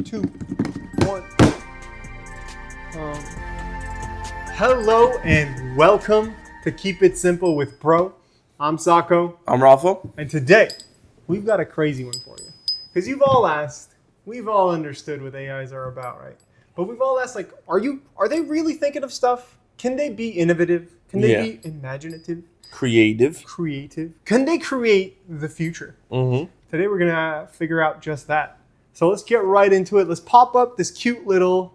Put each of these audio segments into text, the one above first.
2, 1. Hello and welcome to Keep It Simple with Pro. I'm Sako. I'm Rafa. And today, we've got a crazy one for you. Because you've all asked, we've all understood what AIs are about, right? But we've all asked, like, are they really thinking of stuff? Can they be innovative? Can they be imaginative? Creative. Can they create the future? Mm-hmm. Today we're going to figure out just that. So let's get right into it. Let's pop up this cute little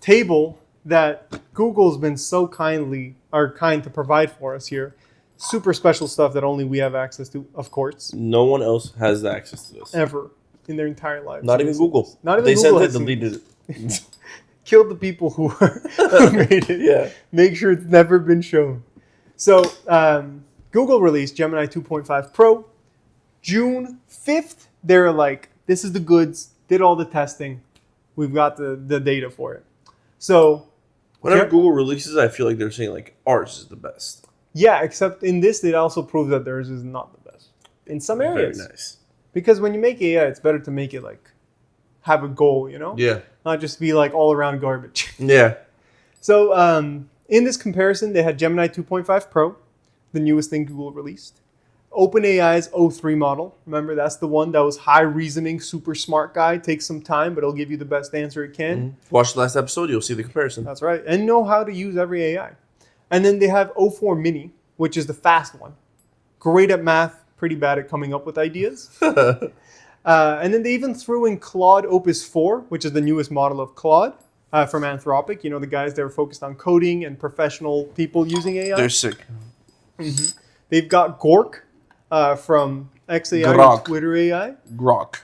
table that Google's been so kind to provide for us here. Super special stuff that only we have access to, of course. No one else has access to this. Ever in their entire lives. Not even Google. Not even they Google. They said they deleted it. Killed the people who made it. Yeah. Make sure it's never been shown. So Google released Gemini 2.5 Pro. June 5th, they're like, this is the goods, did all the testing. We've got the data for it. So whenever Google releases, I feel like they're saying like ours is the best. Yeah, except in this, it also proves that theirs is not the best. In some areas. Very nice. Because when you make AI, it's better to make it like, have a goal, you know? Yeah. Not just be like all around garbage. Yeah. So in this comparison, they had Gemini 2.5 Pro, the newest thing Google released. OpenAI's O3 model. Remember, that's the one that was high reasoning, super smart guy. Takes some time, but it'll give you the best answer it can. Mm-hmm. Watch the last episode, you'll see the comparison. That's right. And know how to use every AI. And then they have O4 Mini, which is the fast one. Great at math, pretty bad at coming up with ideas. And then they even threw in Claud Opus 4, which is the newest model of Claud from Anthropic. You know, the guys that are focused on coding and professional people using AI. They're sick. Mm-hmm. They've got Grok from XAI Grok. Twitter AI. Grok.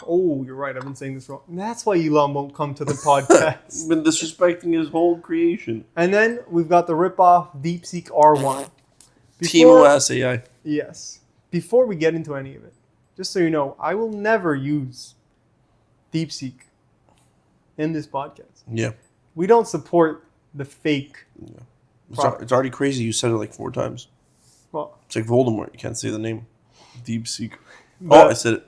Oh, you're right. I've been saying this wrong. That's why Elon won't come to the podcast. Been disrespecting his whole creation. And then we've got the ripoff Deepseek R1. TeamOS AI. Yes. Before we get into any of it, just so you know, I will never use Deepseek in this podcast. Yeah. We don't support the fake. Yeah. It's already crazy. You said it like 4 times. Well, it's like Voldemort. You can't say the name. Deepseek. But, oh, I said it.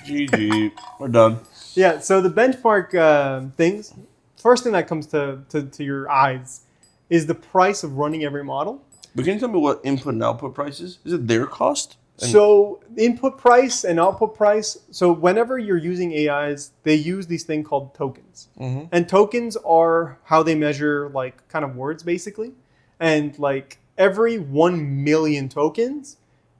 GG. We're done. Yeah, so the benchmark things, first thing that comes to your eyes is the price of running every model. But can you tell me what input and output price is? Is it their cost? So input price and output price. So whenever you're using AIs, they use these things called tokens. Mm-hmm. And tokens are how they measure like kind of words basically. And like every 1 million tokens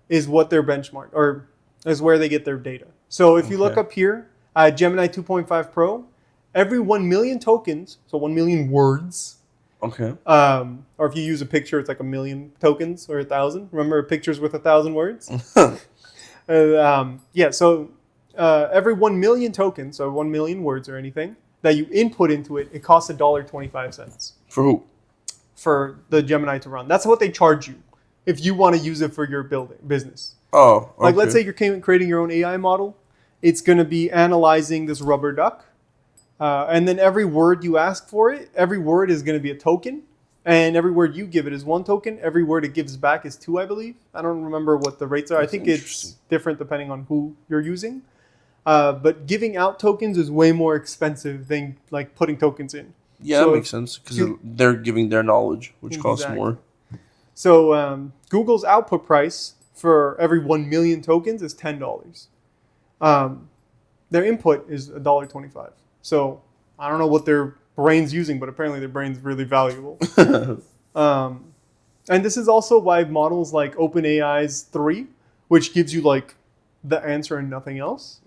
is what their benchmark or is where they get their data. So if you look up here, Gemini 2.5 Pro, every 1 million tokens, so 1 million words. Okay. Or if you use a picture, it's like 1 million tokens or 1,000. Remember, a picture's worth 1,000 words? Yeah, so every 1 million tokens, so 1 million words or anything, that you input into it, it costs $1.25. For who? For the Gemini to run. That's what they charge you if you want to use it for your business. Oh, okay. Like, let's say you're creating your own AI model. It's going to be analyzing this rubber duck. And then every word you ask for it, every word is going to be a token. And every word you give it is 1 token. Every word it gives back is 2, I believe. I don't remember what the rates are. I think it's different depending on who you're using. But giving out tokens is way more expensive than like putting tokens in. Yeah, so that makes sense because they're giving their knowledge, which costs more. So Google's output price for every 1 million tokens is $10. Their input is $1.25. So I don't know what their brain's using, but apparently their brain's really valuable. And this is also why models like OpenAI's 3, which gives you like the answer and nothing else,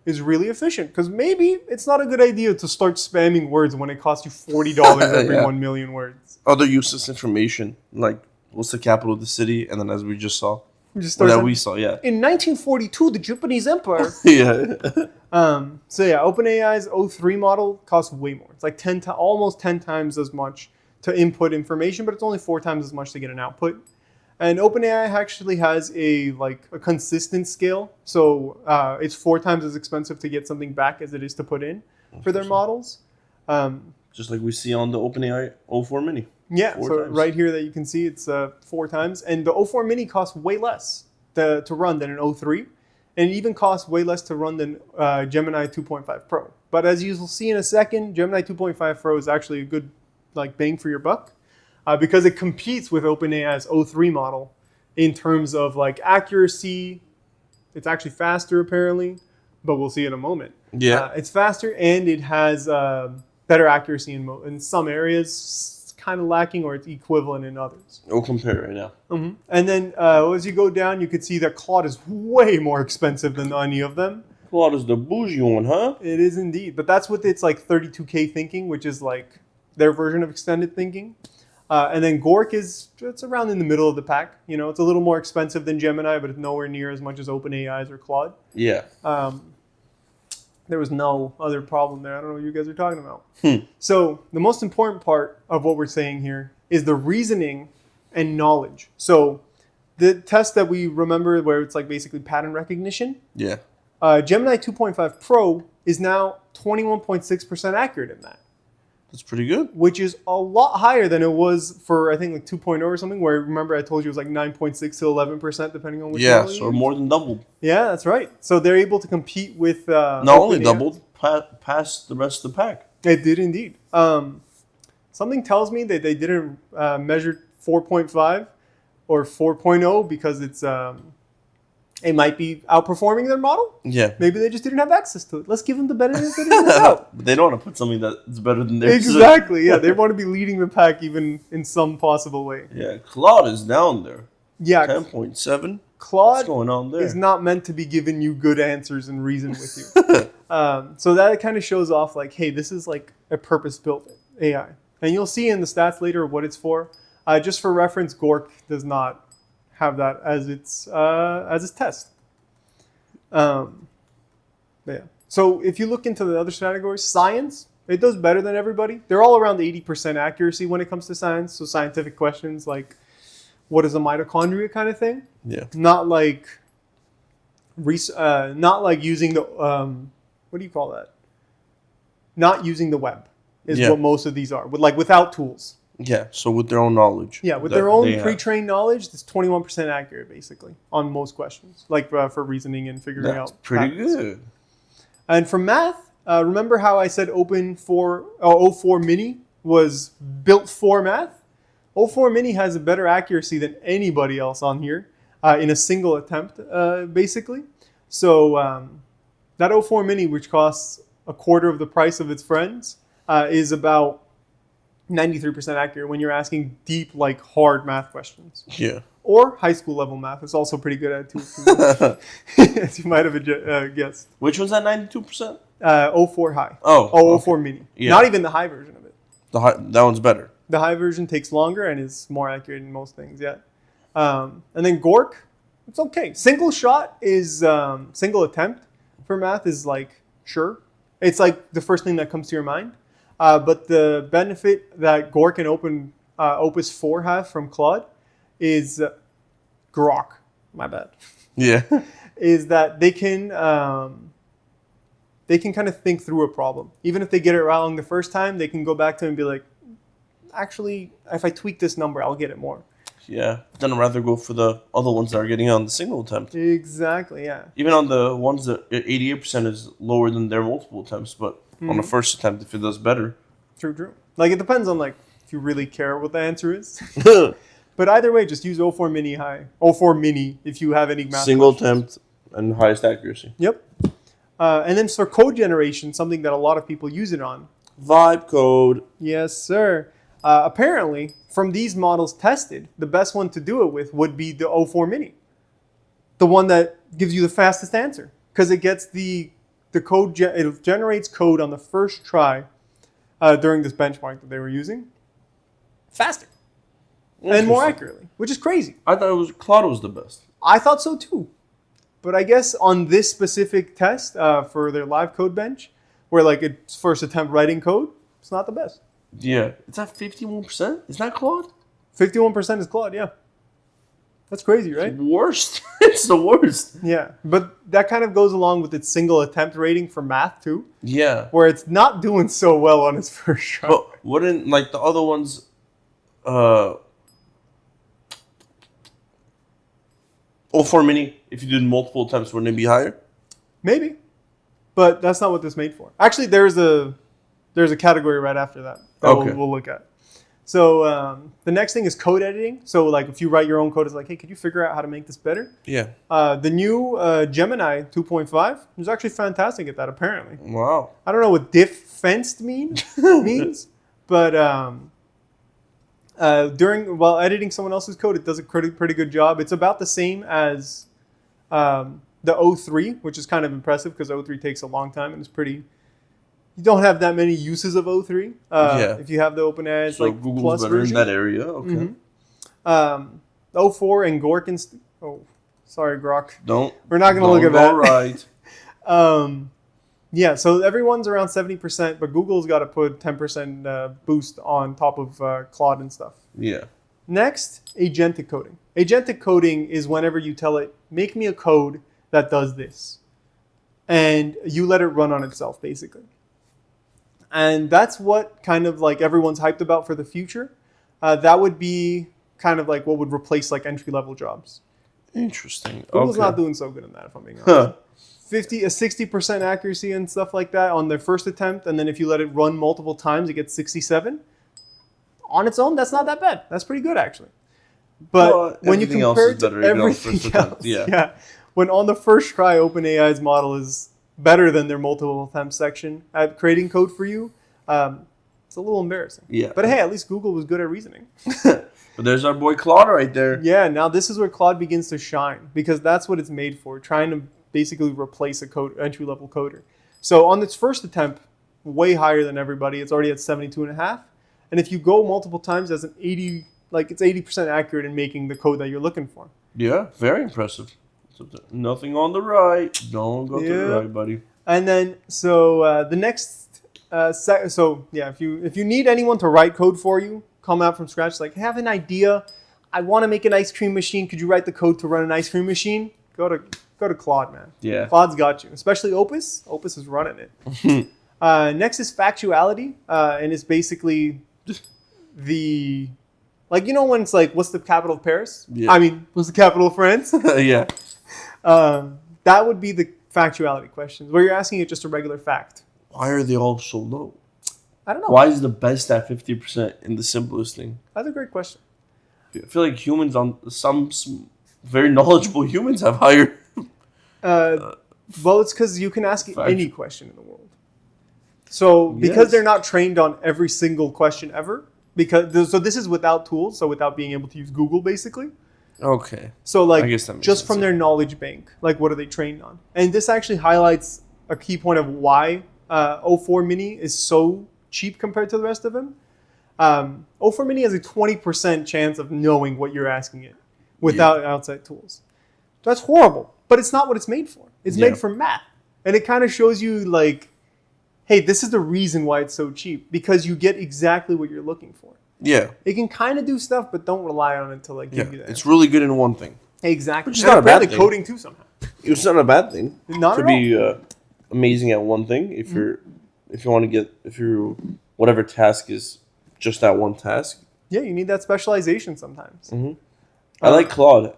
is really efficient. Because maybe it's not a good idea to start spamming words when it costs you $40 every 1 million words. Other useless information, like what's the capital of the city, and then as we just saw. In 1942, the Japanese Empire. Yeah. So yeah, OpenAI's O3 model costs way more. It's like almost 10 times as much to input information, but it's only 4 times as much to get an output. And OpenAI actually has a consistent scale, so it's 4 times as expensive to get something back as it is to put in for their models. Just like we see on the OpenAI O4 Mini. Yeah, so right here that you can see it's 4 times. And the O4 Mini costs way less to run than an O3. and it even costs way less to run than Gemini 2.5 Pro. But as you'll see in a second, Gemini 2.5 Pro is actually a good like bang for your buck because it competes with OpenAI's O3 model in terms of like accuracy. It's actually faster apparently, but we'll see in a moment. Yeah. It's faster and it has better accuracy in some areas. It's kind of lacking or it's equivalent in others. We'll compare right now. Mm-hmm. And then as you go down, you could see that Claude is way more expensive than any of them. Claude is the bougie one, huh? It is indeed. But that's with its like 32K thinking, which is like their version of extended thinking. And then Grok it's around in the middle of the pack. You know, it's a little more expensive than Gemini, but it's nowhere near as much as OpenAI's or Claude. Yeah. There was no other problem there. I don't know what you guys are talking about. So the most important part of what we're saying here is the reasoning and knowledge. So the test that we remember where it's like basically pattern recognition. Yeah. Gemini 2.5 Pro is now 21.6% accurate in that. That's pretty good. Which is a lot higher than it was for, I think, like 2.0 or something, where remember I told you it was like 9.6 to 11%, depending on which model you so use? more than doubled. Yeah, that's right. So they're able to compete with... Not only doubled, past the rest of the pack. It did indeed. Something tells me that they didn't measure 4.5 or 4.0 because it might be outperforming their model. Yeah. Maybe they just didn't have access to it. Let's give them the benefit of the doubt. But they don't want to put something that's better than theirs. Exactly. Yeah, they want to be leading the pack even in some possible way. Yeah, Claude is down there. Yeah. 10.7. Claude What's going on there? is not meant to be giving you good answers and reason with you. So that kind of shows off like, hey, this is like a purpose-built AI. And you'll see in the stats later what it's for. Just for reference, Grok does not have that as its test. Yeah. So if you look into the other categories, science, it does better than everybody. They're all around 80% accuracy when it comes to science. So scientific questions like, what is a mitochondria kind of thing? Yeah. Not like using the what do you call that? Not using the web is what most of these are. Without tools. Yeah, so with their own knowledge. Yeah, with their own pre-trained knowledge, it's 21% accurate, basically, on most questions, like for reasoning and figuring out. That's pretty good. And for math, remember how I said O4 Mini was built for math? O4 Mini has a better accuracy than anybody else on here in a single attempt, basically. So that O4 Mini, which costs a quarter of the price of its friends, is about 93% accurate when you're asking deep, like hard math questions. Yeah. Or high school level math. It's also pretty good at it too. As you might have guessed. Which one's at 92%? O4 high. Oh, O4 Mini. Yeah. Not even the high version of it. That one's better. The high version takes longer and is more accurate in most things, yeah. And then Grok, it's okay. Single shot is, single attempt for math is like, sure. It's like the first thing that comes to your mind. But the benefit that Grok and Opus 4 have from Claude is Grok, my bad. Yeah. Is that they can kind of think through a problem. Even if they get it wrong the first time, they can go back to it and be like, actually, if I tweak this number, I'll get it more. Yeah. Then I'd rather go for the other ones that are getting on the single attempt. Exactly, yeah. Even on the ones that 88% is lower than their multiple attempts, but on the first attempt, if it does better. True. Like, it depends on, like, if you really care what the answer is. But either way, just use O4 Mini high. O4 Mini if you have any math Single questions. attempt and highest accuracy. Yep. And then for code generation, something that a lot of people use it on. Vibe code. Yes, sir. Apparently, from these models tested, the best one to do it with would be the O4 Mini. The one that gives you the fastest answer. Because it gets the code, it generates code on the first try during this benchmark that they were using. Faster. And more accurately, which is crazy. I thought Claude was the best. I thought so too. But I guess on this specific test for their live code bench, where like it's first attempt writing code, it's not the best. Yeah. It's at 51%? Is that Claude? 51% is Claude, yeah. That's crazy, right? It's the worst. It's the worst. Yeah, but that kind of goes along with its single attempt rating for math too. Yeah. Where it's not doing so well on its first shot. But wouldn't, like, the other ones... O4 Mini, if you did multiple attempts, wouldn't it be higher? Maybe, but that's not what this made for. Actually, there's a category right after that Okay. we'll look at. So the next thing is code editing. So like if you write your own code, it's like, hey, could you figure out how to make this better? Yeah. The new Gemini 2.5 is actually fantastic at that, apparently. Wow. I don't know what defensed means, but while editing someone else's code, it does a pretty good job. It's about the same as the O3, which is kind of impressive because O3 takes a long time and it's pretty. You don't have that many uses of O3. If you have the OpenAI, it's so like Google's plus better version. in that area. Okay. Mm-hmm. O4 and Grok and sorry, Grok. We're not going to look at Don't that. go right. Yeah, so everyone's around 70%, but Google's got to put 10% boost on top of Claude and stuff. Yeah. Next, agentic coding. Agentic coding is whenever you tell it, make me a code that does this. And you let it run on itself, basically. And that's what kind of like everyone's hyped about for the future. That would be kind of like what would replace like entry-level jobs. Interesting. Google's not doing so good in that, if I'm being honest. 60% accuracy and stuff like that on their first attempt, and then if you let it run multiple times, it gets 67. On its own, that's not that bad. That's pretty good, actually. But when you compare it to everything else, yeah, when on the first try, OpenAI's model is better than their multiple attempts section at creating code for you, it's a little embarrassing. Yeah. But hey, at least Google was good at reasoning. But there's our boy Claude right there. Yeah, now this is where Claude begins to shine because that's what it's made for, trying to basically replace a entry-level coder. So on its first attempt, way higher than everybody. It's already at 72.5. And if you go multiple times, as an 80, like it's 80% accurate in making the code that you're looking for. Yeah, very impressive. Nothing on the right. Don't go to the right, buddy. And then so the next, if you need anyone to write code for you, come out from scratch. Like, have an idea. I want to make an ice cream machine. Could you write the code to run an ice cream machine? Go to Claude, man. Yeah. Claude's got you, especially Opus. Opus is running it. Next is factuality, and it's basically the, like, you know when it's like, what's the capital of Paris? Yeah. I mean, what's the capital of France? Yeah. That would be the factuality questions, where you're asking it just a regular fact. Why are they all so low? I don't know. Why is the best at 50% in the simplest thing? That's a great question. I feel like humans on some very knowledgeable humans have higher. Well, it's because you can ask any question in the world. So because they're not trained on every single question ever, so this is without tools, so without being able to use Google, basically. Okay. So like I guess that makes just sense, from their knowledge bank, like what are they trained on? And this actually highlights a key point of why O4 Mini is so cheap compared to the rest of them. O4 Mini has a 20% chance of knowing what you're asking it without outside tools. That's horrible, but it's not what it's made for. It's made for math. And it kind of shows you like, hey, this is the reason why it's so cheap, because you get exactly what you're looking for. Yeah. It can kind of do stuff, but don't rely on it to like give you that. It's really good in one thing. Exactly. Which is not a bad thing. Coding too somehow. It's not a bad thing. Not to at be amazing at one thing. If you want to get whatever task is just that one task. Yeah, you need that specialization sometimes. Mm-hmm. I like Claude.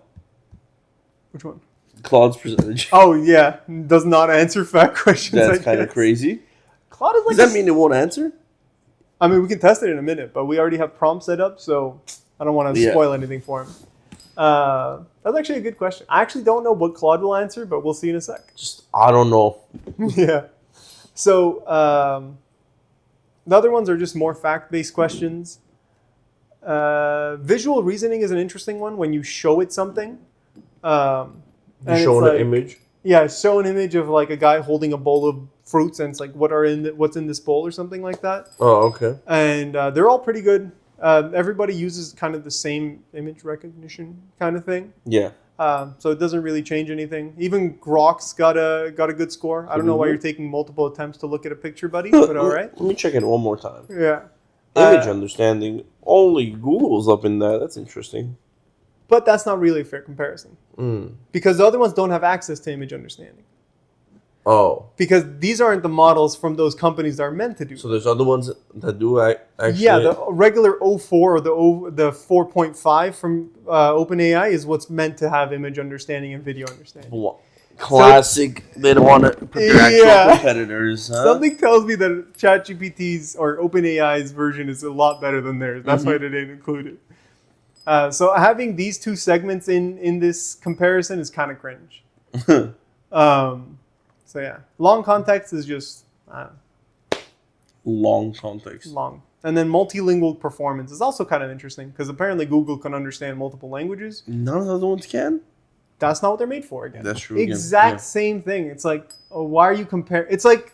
Which one? Claude's percentage. Oh yeah, does not answer fact questions. That's kind of crazy. Claude is like. Does that mean it won't answer? I mean, we can test it in a minute, but we already have prompts set up, so I don't want to spoil anything for him. That's actually a good question. I actually don't know what Claude will answer, but we'll see in a sec. I don't know. Yeah. So the other ones are just more fact-based questions. Visual reasoning is an interesting one when you show it something. You show an image? Yeah, show an image of like a guy holding a bowl of fruits, and it's like, what's in this bowl or something like that. Oh, okay. And they're all pretty good. Everybody uses kind of the same image recognition kind of thing. Yeah. So it doesn't really change anything. Even Grok's got a good score. I don't know why you're taking multiple attempts to look at a picture, buddy, but all right. Let me check it one more time. Yeah. Image understanding. Only Google's up in that. That's interesting. But that's not really a fair comparison. Because the other ones don't have access to image understanding. Oh. Because these aren't the models from those companies that are meant to do. So there's other ones that do actually. Yeah, the regular O4 or the 4.5 from OpenAI is what's meant to have image understanding and video understanding. Classic. They don't want to put their actual competitors. Huh? Something tells me that ChatGPT's or OpenAI's version is a lot better than theirs. That's why they didn't include it. So having these two segments in this comparison is kind of cringe. So yeah, long context is just long context. Long. And then multilingual performance is also kind of interesting because apparently Google can understand multiple languages. None of the other ones can. That's not what they're made for again. That's true. Exact same thing. It's like, why are you comparing? It's like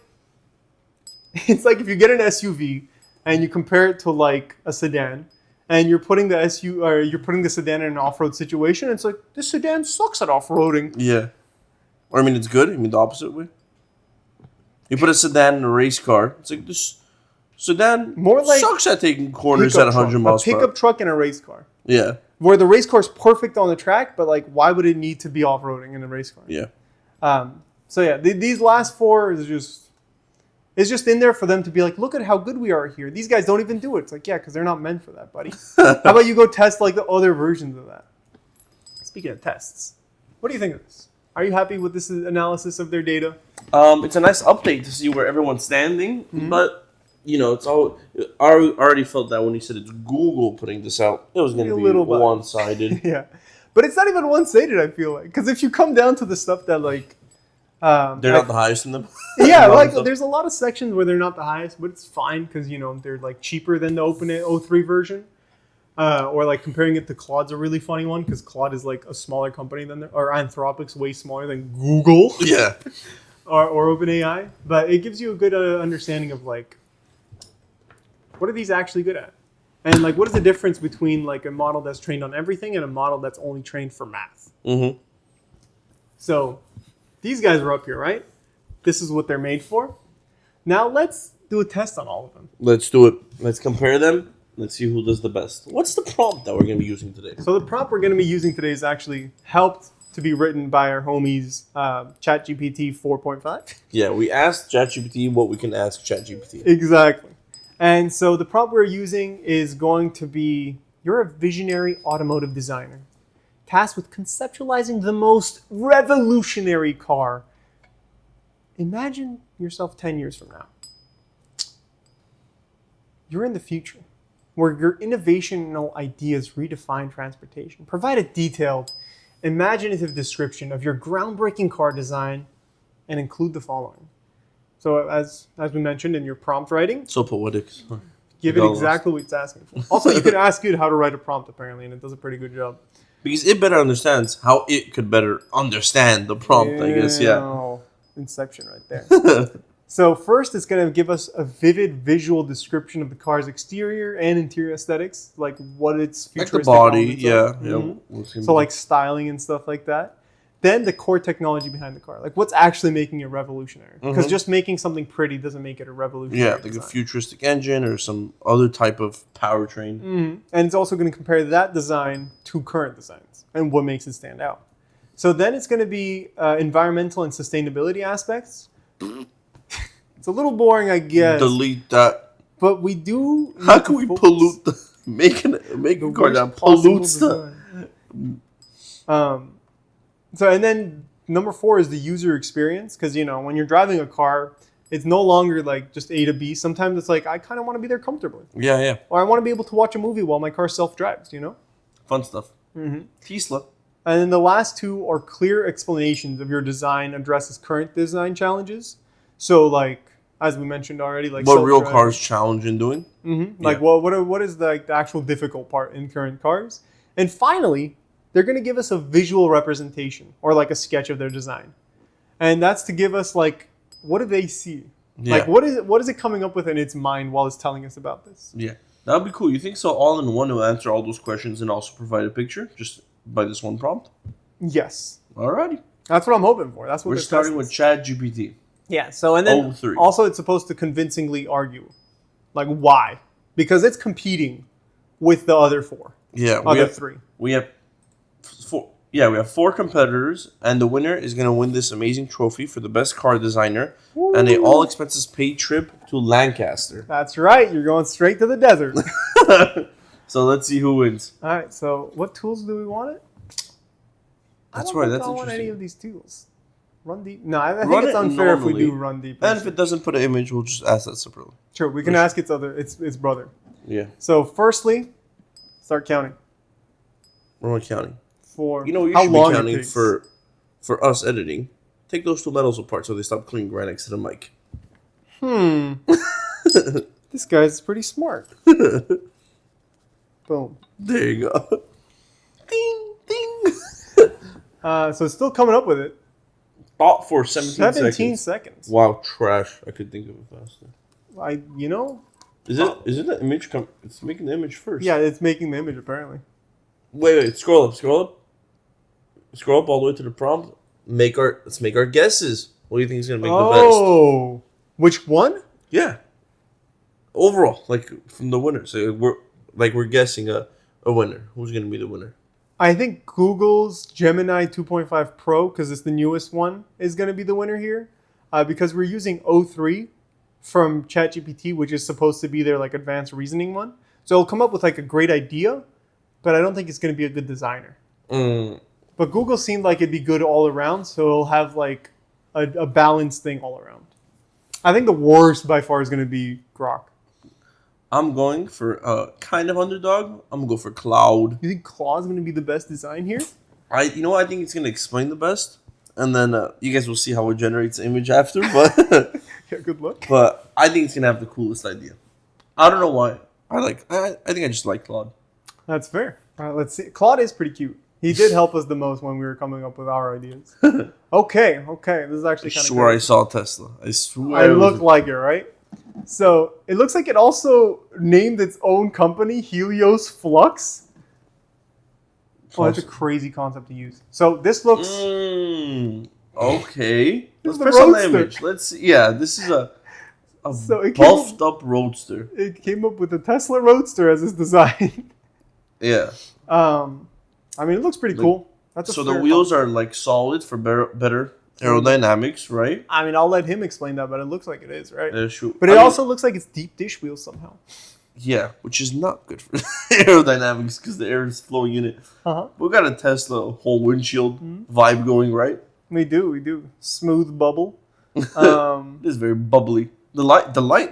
if you get an SUV and you compare it to like a sedan, and you're putting the sedan in an off-road situation. And it's like this sedan sucks at off-roading. Yeah. Or I mean, it's good. I mean, the opposite way. You put a sedan in a race car. It's like this sedan more like sucks at taking corners at 100 miles per hour. A pickup truck in a race car. Yeah. Where the race car is perfect on the track, but like, why would it need to be off-roading in a race car? Yeah. So yeah, these last four is just in there for them to be like, look at how good we are here. These guys don't even do it. It's like, yeah, because they're not meant for that, buddy. How about you go test like the other versions of that? Speaking of tests, what do you think of this? Are you happy with this analysis of their data? It's a nice update to see where everyone's standing, but it's all. I already felt that when you said it's Google putting this out, it was going to be one-sided. Yeah, but it's not even one-sided. I feel like because if you come down to the stuff that like, they're not the highest in them. Yeah, like there's a lot of sections where they're not the highest, but it's fine because they're like cheaper than the OpenAI 03 version. Or like comparing it to Claude's a really funny one because Claude is like a smaller company or Anthropic's way smaller than Google. Yeah. or OpenAI, but it gives you a good understanding of like what are these actually good at, and like what is the difference between like a model that's trained on everything and a model that's only trained for math. Mm-hmm. So these guys are up here, right? This is what they're made for. Now let's do a test on all of them. Let's do it. Let's compare them. Let's see who does the best. What's the prompt that we're going to be using today? So the prompt we're going to be using today is actually helped to be written by our homies ChatGPT 4.5. Yeah, we asked ChatGPT what we can ask ChatGPT. Exactly. And so the prompt we're using is going to be, you're a visionary automotive designer, tasked with conceptualizing the most revolutionary car. Imagine yourself 10 years from now. You're in the future, where your innovational ideas redefine transportation. Provide a detailed, imaginative description of your groundbreaking car design and include the following. So as we mentioned in your prompt writing, so poetic. Give it exactly what it's asking for. Also, you can ask it how to write a prompt, apparently, and it does a pretty good job. Because it better understands how it could better understand the prompt, I guess, yeah. Inception right there. So first, it's going to give us a vivid visual description of the car's exterior and interior aesthetics, like what its futuristic like the body, yeah. Mm-hmm. So like styling and stuff like that. Then the core technology behind the car, like what's actually making it revolutionary. Because just making something pretty doesn't make it a revolutionary. Yeah, like design. A futuristic engine or some other type of powertrain. Mm-hmm. And it's also going to compare that design to current designs and what makes it stand out. So then it's going to be environmental and sustainability aspects. It's a little boring, I guess. Delete that. But we do. How can we pollute making a car that pollutes the? So and then number 4 is the user experience, because when you're driving a car, it's no longer like just A to B. Sometimes it's like I kind of want to be there comfortably. Yeah, yeah. Or I want to be able to watch a movie while my car self-drives. Fun stuff. Mm-hmm. Tesla. And then the last 2 are clear explanations of your design addresses current design challenges. So like, as we mentioned already, like what real cars challenge in doing. Mm-hmm. Like, what is the actual difficult part in current cars? And finally, they're going to give us a visual representation or like a sketch of their design. And that's to give us like, what do they see? Yeah. Like, what is it coming up with in its mind while it's telling us about this? Yeah, that would be cool. You think so? All in one will answer all those questions and also provide a picture just by this one prompt? Yes. Alrighty. That's what I'm hoping for. That's what we're starting with ChatGPT. Yeah. So and then also it's supposed to convincingly argue, like why? Because it's competing with the other 4. Yeah. Other 3. We have 4. Yeah, we have 4 competitors, and the winner is going to win this amazing trophy for the best car designer. Woo. And a all expenses paid trip to Lancaster. That's right. You're going straight to the desert. So let's see who wins. All right. So what tools do we want it? That's right. That's I don't want interesting. any of these tools. Run deep. No, I think it's unfair if we do run deep. And if it doesn't put an image, we'll just ask that separately. Sure. We can ask its brother. Yeah. So firstly, start counting. We're counting. For you should be counting for us editing. Take those 2 metals apart so they stop cleaning right next to the mic. This guy's pretty smart. Boom. There you go. Ding, ding. So it's still coming up with it. Thought for 17 seconds. Wow, trash. I could think of it faster. Is it the image it's making the image first? Yeah, it's making the image apparently. Wait, scroll up. Scroll up all the way to the prompt. Let's make our guesses. What do you think is gonna make the best? Oh, which one? Yeah. Overall, like from the winner. So we're guessing a winner. Who's gonna be the winner? I think Google's Gemini 2.5 Pro, because it's the newest one, is gonna be the winner here. Because we're using O3 from ChatGPT, which is supposed to be their like advanced reasoning one. So it'll come up with like a great idea, but I don't think it's gonna be a good designer. But Google seemed like it'd be good all around, so it'll have like a balanced thing all around. I think the worst by far is going to be Grok. I'm going for kind of underdog. I'm going to go for Claud. You think Claud's going to be the best design here? I think it's going to explain the best. And then you guys will see how it generates the image after. But yeah, good luck. But I think it's going to have the coolest idea. I don't know why. I think I just like Claud. That's fair. All right, let's see. Claud is pretty cute. He did help us the most when we were coming up with our ideas. Okay. This is actually kind of swear I saw Tesla. I swear. I looked like it, right? So it looks like it also named its own company Helios Flux. Oh, that's a crazy concept to use. So this looks... Okay. Let's press on the image. Let's see. Yeah, this is a buffed up roadster. It came up with the Tesla Roadster as its design. Yeah. I mean, it looks pretty cool. So the wheels are like solid for better aerodynamics, right? I mean, I'll let him explain that, but it looks like it is, right? Sure. But it also looks like it's deep dish wheels somehow. Yeah, which is not good for aerodynamics because the air is flowing in it. We got a Tesla whole windshield vibe going, right? We do. Smooth bubble. It is very bubbly. The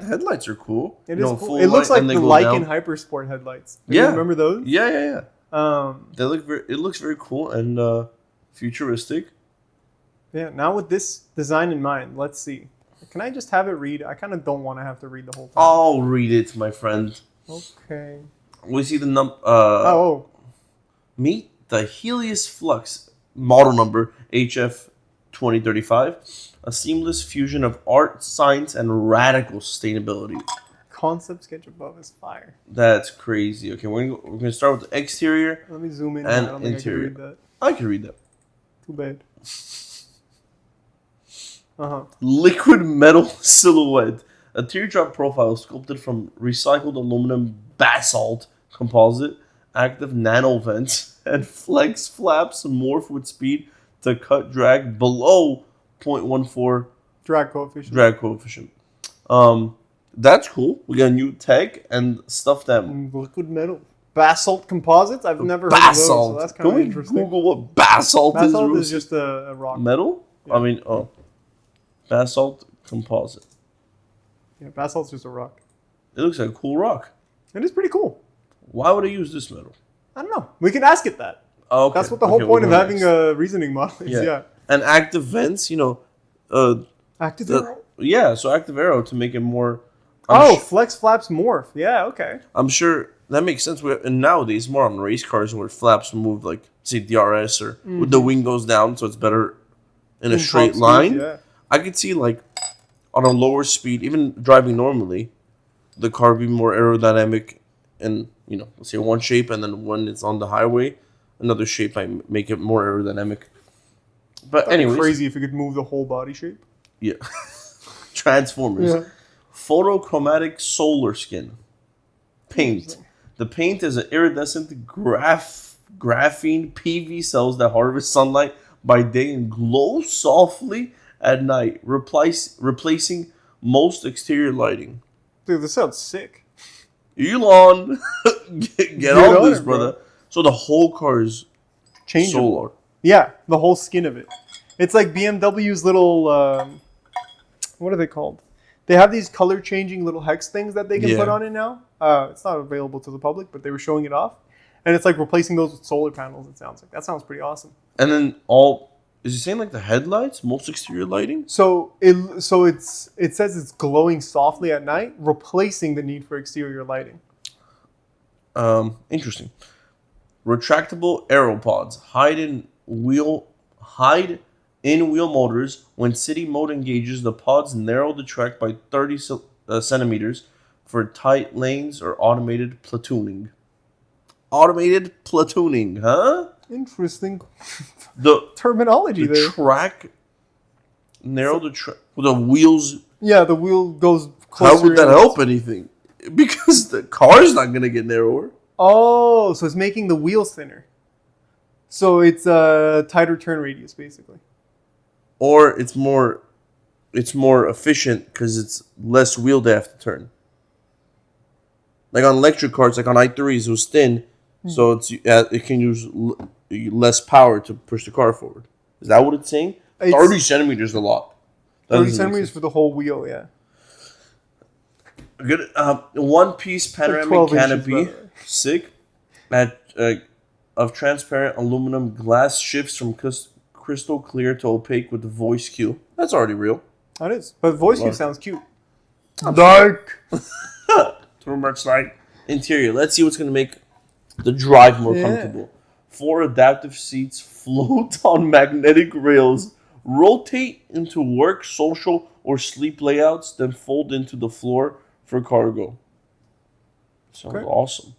headlights are cool. It is cool. It looks like the Lycan Hypersport headlights. You remember those? Yeah. It looks very cool and futuristic. Yeah. Now with this design in mind, let's see. Can I just have it read? I kind of don't want to have to read the whole thing. I'll read it, my friend. Okay. We see the meet the Helios Flux model number HF 2035, a seamless fusion of art, science, and radical sustainability. Concept sketch above is fire. That's crazy. Okay, we're gonna start with the exterior. Let me zoom in. And I don't think interior. I can read that. I can read that. Too bad. Liquid metal silhouette. A teardrop profile sculpted from recycled aluminum basalt composite, active nano vents, and flex flaps morph with speed to cut drag below 0.14 drag coefficient. That's cool. We got a new tech and stuff that liquid metal. Basalt composites? I've never heard of those, so that's kind of interesting. Google what basalt is? Basalt is just a rock. Metal? Yeah. Basalt composite. Yeah, basalt's just a rock. It looks like a cool rock. It is pretty cool. Why would I use this metal? I don't know. We can ask it that. Oh, okay. That's what the whole point of having a reasoning model is. Yeah. And active vents, active arrow? Yeah, so active arrow to make it more... flex flaps morph. Yeah, okay. I'm sure that makes sense. And nowadays, more on race cars where flaps move like, say, DRS or with the wing goes down so it's better in a straight line. Yeah. I could see, like, on a lower speed, even driving normally, the car be more aerodynamic and, let's say one shape, and then when it's on the highway, another shape, I make it more aerodynamic. But anyways. Crazy if you could move the whole body shape. Yeah. Transformers. Yeah. Photochromatic solar skin. Paint. The paint is an iridescent graphene PV cells that harvest sunlight by day and glow softly at night, replacing most exterior lighting. Dude, this sounds sick. Elon, get on this, brother. Bro. So the whole car is Changeable. solar. Yeah, the whole skin of it. It's like BMW's little, what are they called? They have these color changing little hex things that they can put on it now. It's not available to the public, but they were showing it off. And it's like replacing those with solar panels, it sounds like. That sounds pretty awesome. And then is he saying like the headlights, most exterior lighting? So it says it's glowing softly at night, replacing the need for exterior lighting. Interesting. Retractable aeropods hide in wheel motors. When city mode engages, the pods narrow the track by 30 centimeters for tight lanes or automated platooning. Automated platooning, huh? Interesting. The terminology there. Track narrow the track. The wheels. Yeah, the wheel goes closer. How would that help anything? Because the car's not gonna get narrower. Oh, so it's making the wheels thinner. So it's a tighter turn radius, basically. Or it's more efficient because it's less wheel they have to turn. Like on electric cars, like on i3s, it was thin, so it can use less power to push the car forward. Is that what it's saying? 30 centimeters is a lot. 30 centimeters for the whole wheel, yeah. Good. One-piece panoramic canopy, sick, of transparent aluminum glass shifts from crystal clear to opaque with the voice cue. That's already real. That is. But voice cue sounds cute. Dark. Too much light. Interior. Let's see what's going to make the drive more comfortable. 4 adaptive seats float on magnetic rails, rotate into work, social, or sleep layouts, then fold into the floor for cargo. Sounds awesome.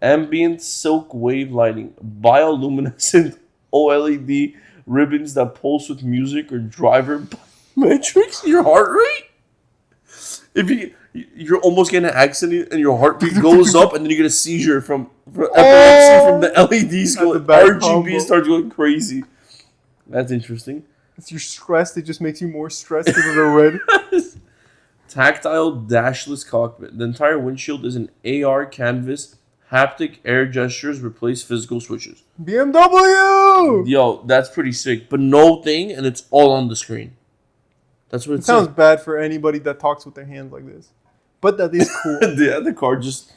Ambient silk wave lighting, bioluminescent OLED ribbons that pulse with music or driver metrics. Your heart rate? If you're almost getting an accident and your heartbeat goes up, and then you get a seizure from epilepsy from the LEDs going. RGB starts going crazy. That's interesting. If you're stressed, it just makes you more stressed because of the red. Tactile dashless cockpit. The entire windshield is an AR canvas. Haptic air gestures replace physical switches. BMW! Yo, that's pretty sick. But no thing, and it's all on the screen. That's what it sounds bad for anybody that talks with their hands like this. But that is cool. Yeah, the car just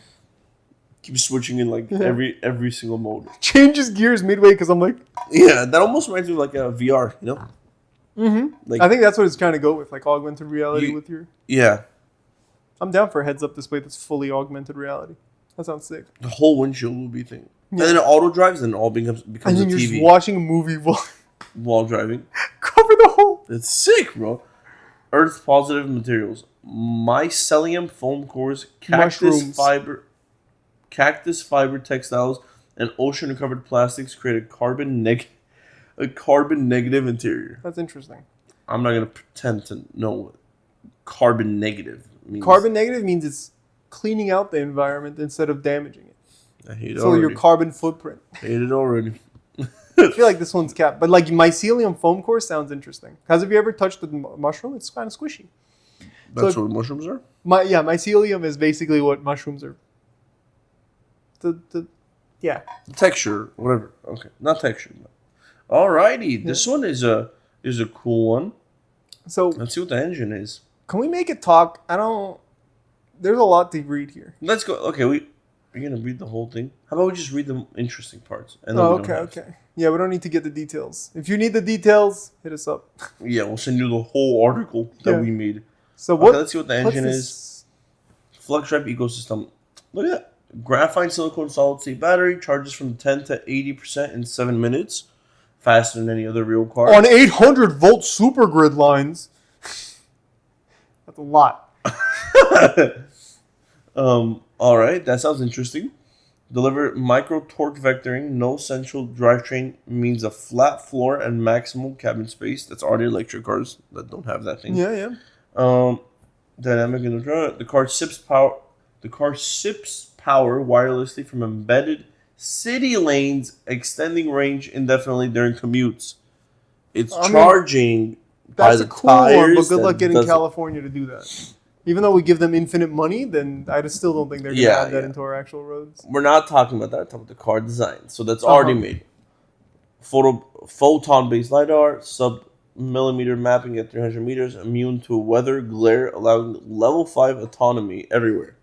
keeps switching in like every single mode. Changes gears midway because I'm like... Yeah, that almost reminds me of like a VR, you know? Mm-hmm. Like, I think that's what it's trying to go with, like augmented reality with your... Yeah. I'm down for a heads-up display that's fully augmented reality. That sounds sick. The whole windshield will be thing. Yeah. And then it auto drives and it all becomes and then a TV. You're just watching a movie while driving. Cover the whole... It's sick, bro. Earth positive materials. Mycelium foam cores, cactus fiber textiles, and ocean recovered plastics create a carbon negative interior. That's interesting. I'm not gonna pretend to know what carbon negative means. Carbon negative means it's cleaning out the environment instead of damaging it. I hate it so already. Your carbon footprint. Hate it already. I feel like this one's capped. But like mycelium foam core sounds interesting. Because have you ever touched a mushroom? It's kind of squishy. That's what mushrooms are? Mycelium is basically what mushrooms are. Yeah. Texture, whatever. Okay, not texture. Alrighty, this one is a cool one. So let's see what the engine is. Can we make it talk? There's a lot to read here. Let's go. Okay, we're gonna read the whole thing. How about we just read the interesting parts? And then okay. Yeah, we don't need to get the details. If you need the details, hit us up. Yeah, we'll send you the whole article that we made. So let's see what the engine is. Flux drive ecosystem. Look at that. Graphite silicone solid state battery charges from 10 to 80% in 7 minutes. Faster than any other real car. On 800-volt super grid lines. That's a lot. All right, that sounds interesting. Deliver micro torque vectoring. No central drivetrain means a flat floor and maximal cabin space. That's already electric cars that don't have that thing. Yeah. Dynamic in the car sips power. The car sips power wirelessly from embedded city lanes, extending range indefinitely during commutes. It's I mean, charging by That's the a cool one, but tires. good luck That getting doesn't. California to do that. Even though we give them infinite money, then I just still don't think they're going to Yeah, add that yeah. into our actual roads. We're not talking about that. We're talking about the car design. So that's Uh-huh. already made. Photon-based lidar, sub-millimeter mapping at 300 meters, immune to weather, glare, allowing level 5 autonomy everywhere.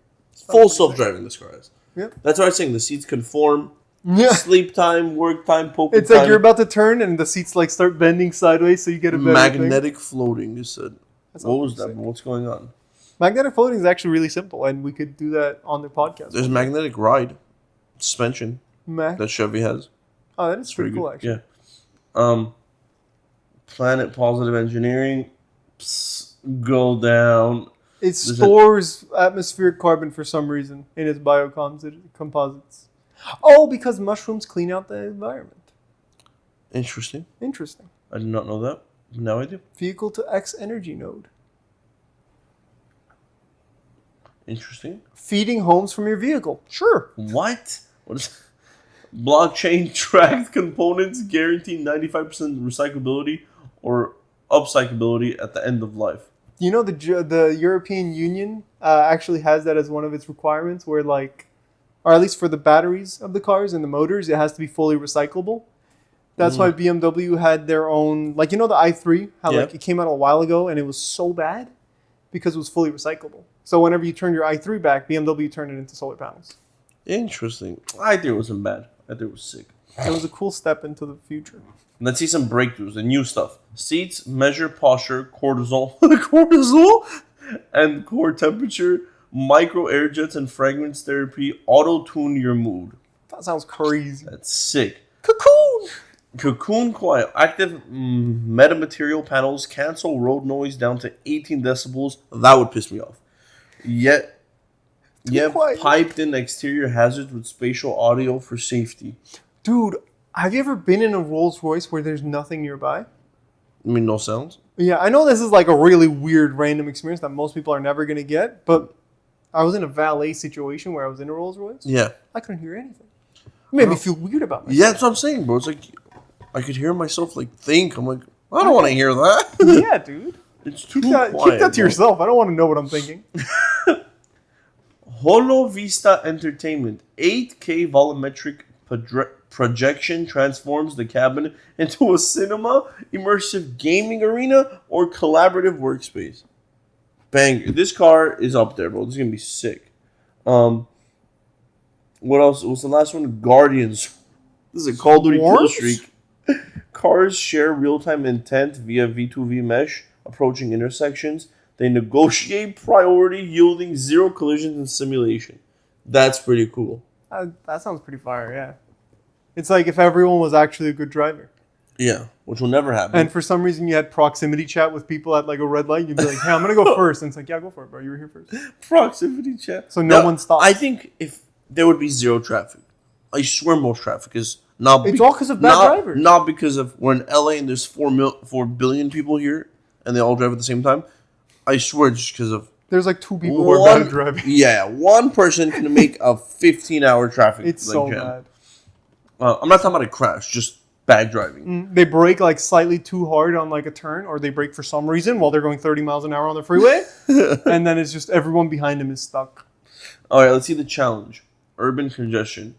Full self-driving, this car is. Yep. That's why I'm saying the seats conform. Yeah. Sleep time, work time, poker It's time. like you're about to turn and the seats like start bending sideways so you get a better magnetic floating, you said. That's What was that? sick. What's going on? thing. Magnetic floating is actually really simple, and we could do that on the podcast. There's magnetic ride suspension that Chevy has. Oh, that is pretty cool, good. actually. Yeah. Planet positive engineering. Go down. It stores atmospheric carbon for some reason in its biocomposites. Oh, because mushrooms clean out the environment. Interesting. Interesting. I did not know that. Now I do. Vehicle to X energy node. Interesting. Feeding homes from your vehicle. Sure. What? What is blockchain tracked components guarantee 95% recyclability or upcyclability at the end of life. You know, the European Union actually has that as one of its requirements where like, or at least for the batteries of the cars and the motors, it has to be fully recyclable. That's why BMW had their own, like, you know, the i3, how like it came out a while ago and it was so bad because it was fully recyclable. So whenever you turn your i3 back, BMW turned it into solar panels. Interesting. I think it wasn't bad. I think it was sick. It was a cool step into the future. Let's see some breakthroughs, the new stuff. Seats measure posture, cortisol, and core temperature, micro air jets and fragrance therapy, auto-tune your mood. That sounds crazy. That's sick. Cocoon! Cocoon Quiet. Active metamaterial panels cancel road noise down to 18 decibels. That would piss me off. Yet piped in exterior hazards with spatial audio for safety. Dude, have you ever been in a Rolls Royce where there's nothing nearby? I mean, no sounds? Yeah, I know this is like a really weird random experience that most people are never going to get, but I was in a valet situation where I was in a Rolls Royce. Yeah. I couldn't hear anything. It made me feel weird about myself. Yeah, that's what I'm saying, bro. It's like I could hear myself like think. I'm like, I don't want to hear that. Yeah, dude. It's too quiet. Keep that to yourself. I don't want to know what I'm thinking. Holo Vista Entertainment 8K volumetric projection transforms the cabin into a cinema, immersive gaming arena, or collaborative workspace. Banger. This car is up there, bro. This is gonna be sick. What else? What's the last one? Guardians. This is a Call of Duty kill streak. Cars share real-time intent via V2V mesh, approaching intersections. They negotiate priority, yielding 0 collisions in simulation. That's pretty cool. That sounds pretty fire, yeah. It's like if everyone was actually a good driver. Yeah, which will never happen. And for some reason you had proximity chat with people at like a red light, you'd be like, hey, I'm going to go first. And it's like, yeah, go for it, bro. You were here first. Proximity chat. So no one stops. I think if there would be 0 traffic. I swear most traffic is not... It's all because of bad drivers. Not because of we're in LA and there's 4 billion people here and they all drive at the same time. I swear just because of... There's like 2 people who are bad at driving. Yeah, one person can make a 15-hour traffic It's so jam. bad. I'm not talking about a crash, just bad driving. They brake like slightly too hard on like a turn, or they brake for some reason while they're going 30 miles an hour on the freeway. And then it's just everyone behind them is stuck. All right, let's see the challenge. Urban congestion.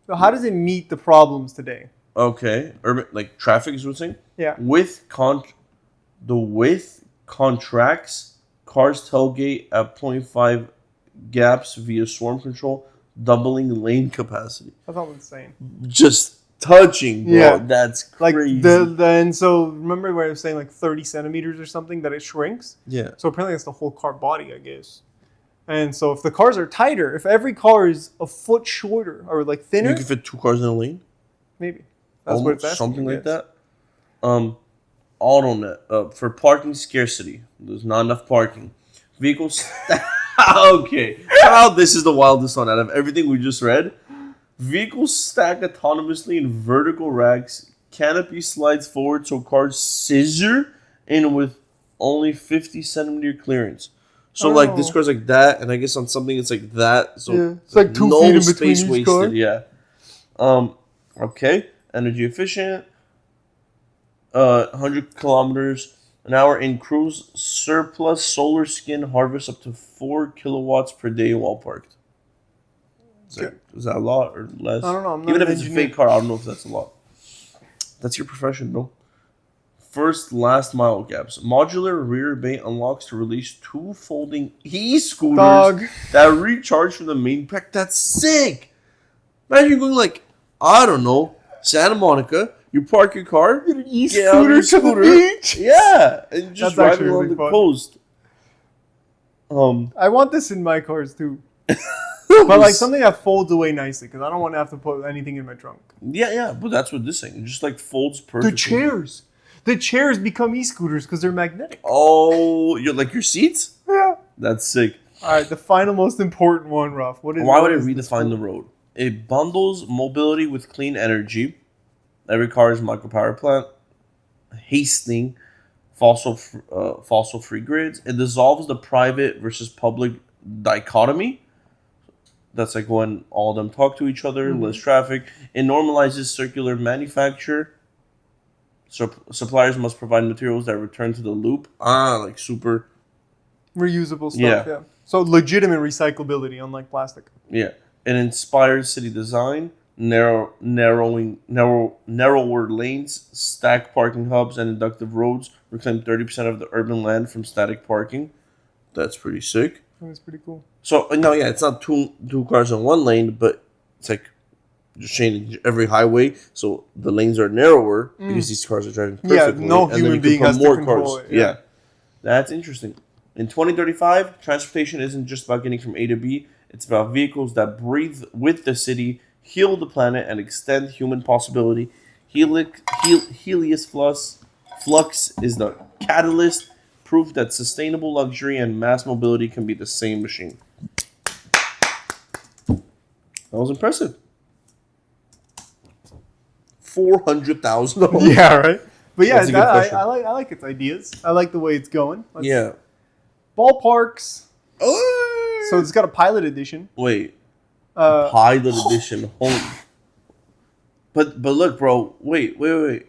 So how does it meet the problems today? Okay, urban like traffic is what you're saying? Yeah. The width contracts, cars tailgate at 0.5 gaps via swarm control, doubling lane capacity. That sounds insane. Just touching, bro. Yeah. That's Like crazy. and so remember where I was saying like 30 centimeters or something that it shrinks? Yeah. So apparently that's the whole car body, I guess. And so if the cars are tighter, if every car is a foot shorter or like thinner, You can fit 2 cars in a lane? maybe. That's what it's asking, something I like guess. that. AutoNet for parking scarcity. There's not enough parking. Vehicles. Okay. How this is the wildest one out of everything we just read. Vehicles stack autonomously in vertical racks. Canopy slides forward so cars scissor in with only 50 centimeter clearance. So like this car's like that, and I guess on something it's like that. So yeah. It's like 2 feet in between each car. Yeah. Okay. Energy efficient. 100 kilometers an hour in cruise. Surplus solar skin harvest up to 4 kilowatts per day while parked. Okay. Is that a lot or less? I don't know. I'm not Even if an it's a engineer. fake car, I don't know if that's a lot. That's your profession, bro. First last mile gaps. Modular rear bay unlocks to release 2 folding e-scooters Dog. that recharge from the main pack. That's sick. Imagine you're going like, I don't know, Santa Monica. You park your car, get on your E-scooter to the beach. Yeah, and just That's driving actually along really the fun. coast. I want this in my cars too. But like something that folds away nicely because I don't want to have to put anything in my trunk. Yeah, but that's what this thing. It just like folds perfectly. The chairs become e-scooters because they're magnetic. Oh, you're like your seats? Yeah. That's sick. All right, the final most important one, Ruff. Why would it is this redefine the road? It bundles mobility with clean energy. Every car is a micropower plant, hastening fossil-free grids. It dissolves the private versus public dichotomy. That's like when all of them talk to each other, less traffic. It normalizes circular manufacture. So suppliers must provide materials that return to the loop. Like super. reusable stuff? Yeah. So legitimate recyclability, unlike plastic. Yeah. It inspires city design, narrower lanes, stacked parking hubs, and inductive roads. Reclaim 30% of the urban land from static parking. That's pretty sick. That's pretty cool. So no, yeah, it's not two cars on one lane, but it's like just changing every highway, so the lanes are narrower because these cars are driving perfectly. no and then human you can being put has to more control cars. it, yeah. That's interesting. In 2035, transportation isn't just about getting from A to B. It's about vehicles that breathe with the city, heal the planet, and extend human possibility. Helios Flux is the catalyst, proof that sustainable luxury and mass mobility can be the same machine. That was impressive. $400,000. Yeah, right. But yeah, That's a good question. I like its ideas. I like the way it's going. Yeah. Ballparks. Oh. So it's got a pilot edition. Wait. Uh, Pilot edition. Holy. But look, bro. Wait. Wait,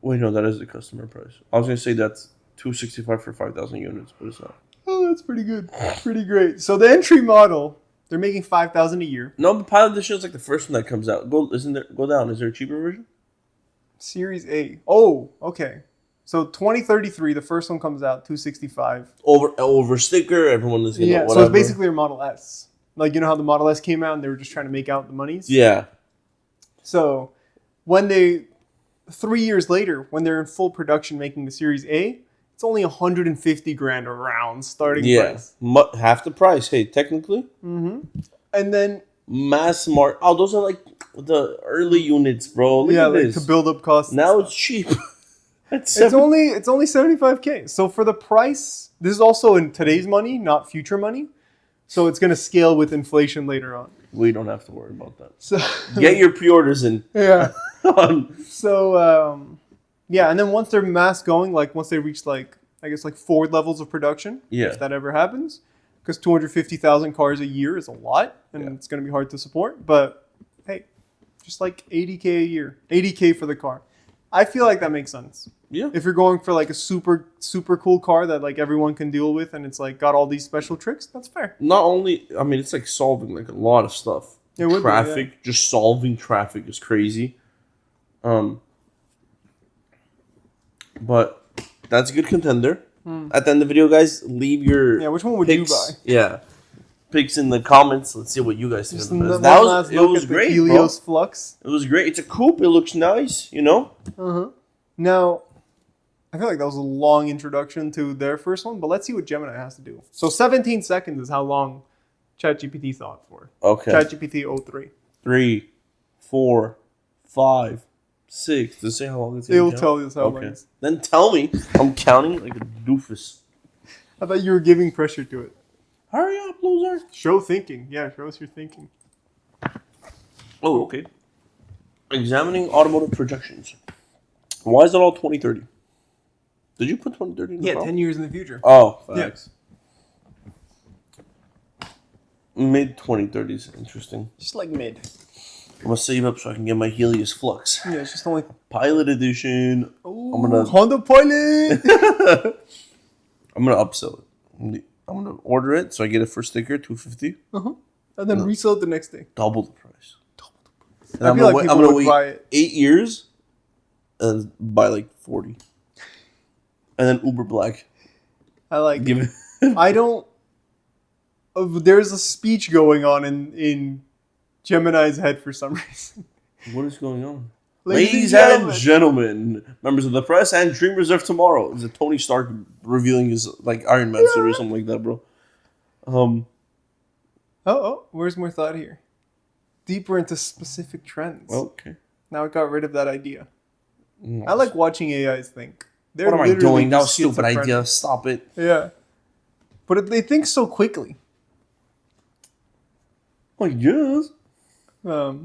no, that is the customer price. I was gonna say that's $265 for 5,000 units, but it's not. Oh, that's pretty good. Pretty great. So the entry model, they're making $5,000 a year. No, but pilot edition is like the first one that comes out. Go down. Is there a cheaper version? Series A. Oh, okay. So 2033, the first one comes out, $265. Over sticker, everyone is gonna whatever. So it's basically a Model S. Like, you know how the Model S came out and they were just trying to make out the monies? Yeah. So when 3 years later, when they're in full production making the Series A, it's only $150,000 around starting price. Half the price. Hey, technically. Mm-hmm. And then Mass market. Oh, those are like the early units, bro. Look at this. to build up costs. Now it's cheap. It's only $75,000. So for the price, this is also in today's money, not future money. So it's going to scale with inflation later on. We don't have to worry about that. So Get your pre-orders in. Yeah. So and then once they're mass going, like once they reach like 4 levels of production, if that ever happens, because 250,000 cars a year is a lot, and it's going to be hard to support. But hey, just like $80,000 a year, $80,000 for the car. I feel like that makes sense. Yeah. If you're going for like a super cool car that like everyone can deal with, and it's like got all these special tricks, that's fair. Not only, I mean, it's like solving like a lot of stuff. Traffic, just solving traffic is crazy. But that's a good contender. At the end of the video, guys, leave your which one would picks, you buy? Yeah, picks in the comments. Let's see what you guys think. Just Of the it was great, Helios bro. Flux. It was great. It's a coupe. It looks nice, you know. Now, I feel like that was a long introduction to their first one, but let's see what Gemini has to do. So 17 seconds is how long ChatGPT thought for. Okay. ChatGPT 03. 3, 4, 5, 6. Does it say how long it's It'll tell you how long it is. Then tell me. I'm counting like a doofus. I thought you were giving pressure to it. Hurry up, loser. Show thinking. Yeah, show us your thinking. Oh, okay. Examining automotive projections. Why is it all 2030? Did you put 2030 in the prompt? 10 years in the future. Oh, facts. Mid 2030s. Interesting. Just like mid. gonna save up so I can get my Helios Flux. Yeah, it's just only. Pilot edition. Ooh, I'm gonna Honda Pilot. I'm gonna upsell it. I'm gonna order it so I get it for sticker $250. And then resell it the next day. Double the price. And I feel like people would buy it. 8 years and buy like 40. And then Uber Black. I like Give it. it. I don't. There's a speech going on in Gemini's head for some reason. What is going on? Ladies and gentlemen, members of the press and dreamers of tomorrow. Is it Tony Stark revealing his like Iron Man suit or something like that, bro? Where's more thought here? Deeper into specific trends. Okay. Now I got rid of that idea. No. I like watching AIs think. What am I doing? That was a stupid idea. Stop it. Yeah. But they think so quickly. I guess. I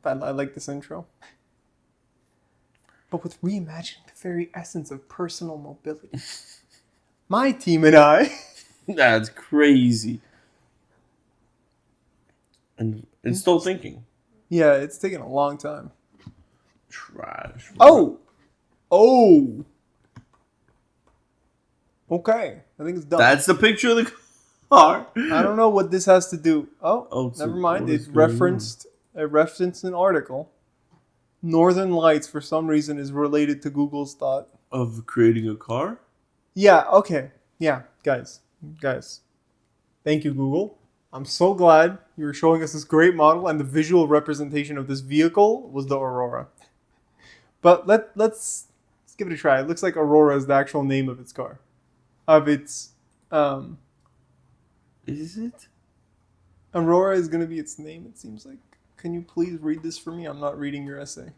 like this intro. But with reimagining the very essence of personal mobility, my team and I... That's crazy. And it's still thinking. Yeah, it's taking a long time. Trash. Oh! Okay, I think it's done. That's the picture of the car. I don't know what this has to do. Oh, so never mind. what It is going referenced an article. Northern Lights, for some reason, is related to Google's thought. Of creating a car? Yeah, okay. Yeah, guys. Thank you, Google. I'm so glad you were showing us this great model, and the visual representation of this vehicle was the Aurora. But let's give it a try. It looks like Aurora is the actual name of its car. Is it? Aurora is going to be its name, it seems like. Can you please read this for me? I'm not reading your essay.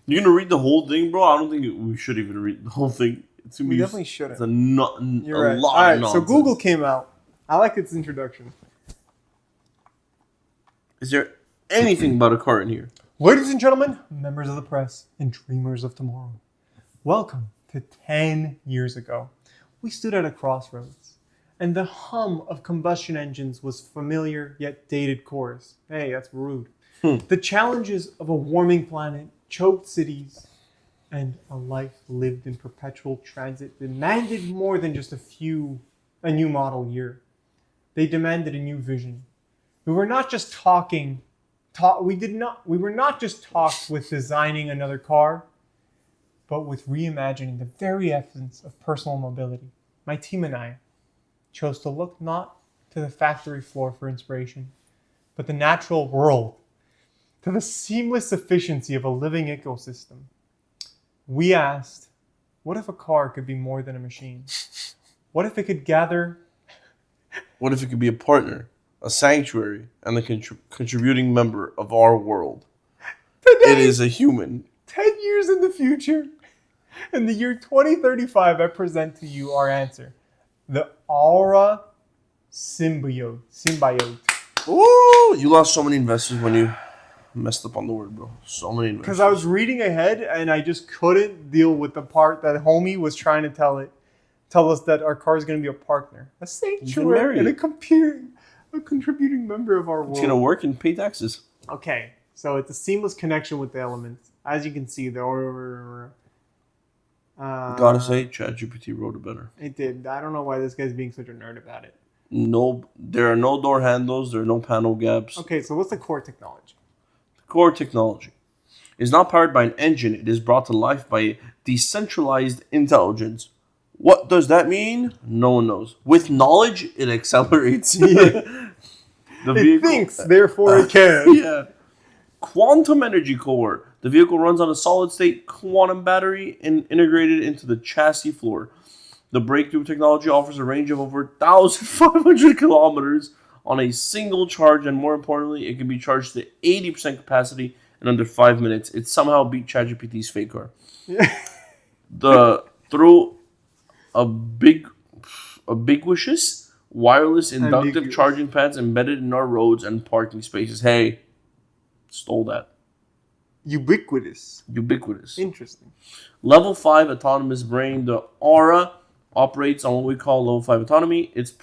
You're going to read the whole thing, bro? I don't think we should even read the whole thing. We definitely shouldn't. It's a lot of All right, nonsense. so Google came out. I like its introduction. Is there anything about a car in here? Ladies and gentlemen, members of the press and dreamers of tomorrow, welcome to 10 years ago. We stood at a crossroads, and the hum of combustion engines was familiar yet dated chorus. Hey, that's rude. The challenges of a warming planet, choked cities, and a life lived in perpetual transit demanded more than just a new model year. They demanded a new vision. We were not just we were not just tasked with designing another car, but with reimagining the very essence of personal mobility. My team and I chose to look not to the factory floor for inspiration, but the natural world, to the seamless efficiency of a living ecosystem. We asked, what if a car could be more than a machine? What if it could gather? What if it could be a partner, a sanctuary, and a contributing member of our world? Today, it is a human. 10 years in the future, in the year 2035, I present to you our answer. The Aura Symbiote. Ooh, you lost so many investors when you messed up on the word, bro. So many investors. Because I was reading ahead and I just couldn't deal with the part that homie was trying to tell us that our car is going to be a partner, a sanctuary, and a contributing member of our world. It's going to work and pay taxes. Okay, so it's a seamless connection with the elements. As you can see, the Aura. Gotta say, ChatGPT wrote it better. It did. I don't know why this guy's being such a nerd about it. No, there are no door handles. There are no panel gaps. Okay, so what's the core technology? The core technology is not powered by an engine. It is brought to life by decentralized intelligence. What does that mean? No one knows. With knowledge, it accelerates. Yeah. The vehicle, it thinks, therefore it can. Yeah. Quantum energy core. The vehicle runs on a solid-state quantum battery and integrated into the chassis floor. The breakthrough technology offers a range of over 1,500 kilometers on a single charge, and more importantly, it can be charged to 80% capacity in under 5 minutes. It somehow beat ChatGPT's fake car. Through a ubiquitous wireless inductive charging pads embedded in our roads and parking spaces. Hey, stole that. Ubiquitous. Interesting. Level 5 autonomous brain. The Aura operates on what we call level 5 autonomy. Its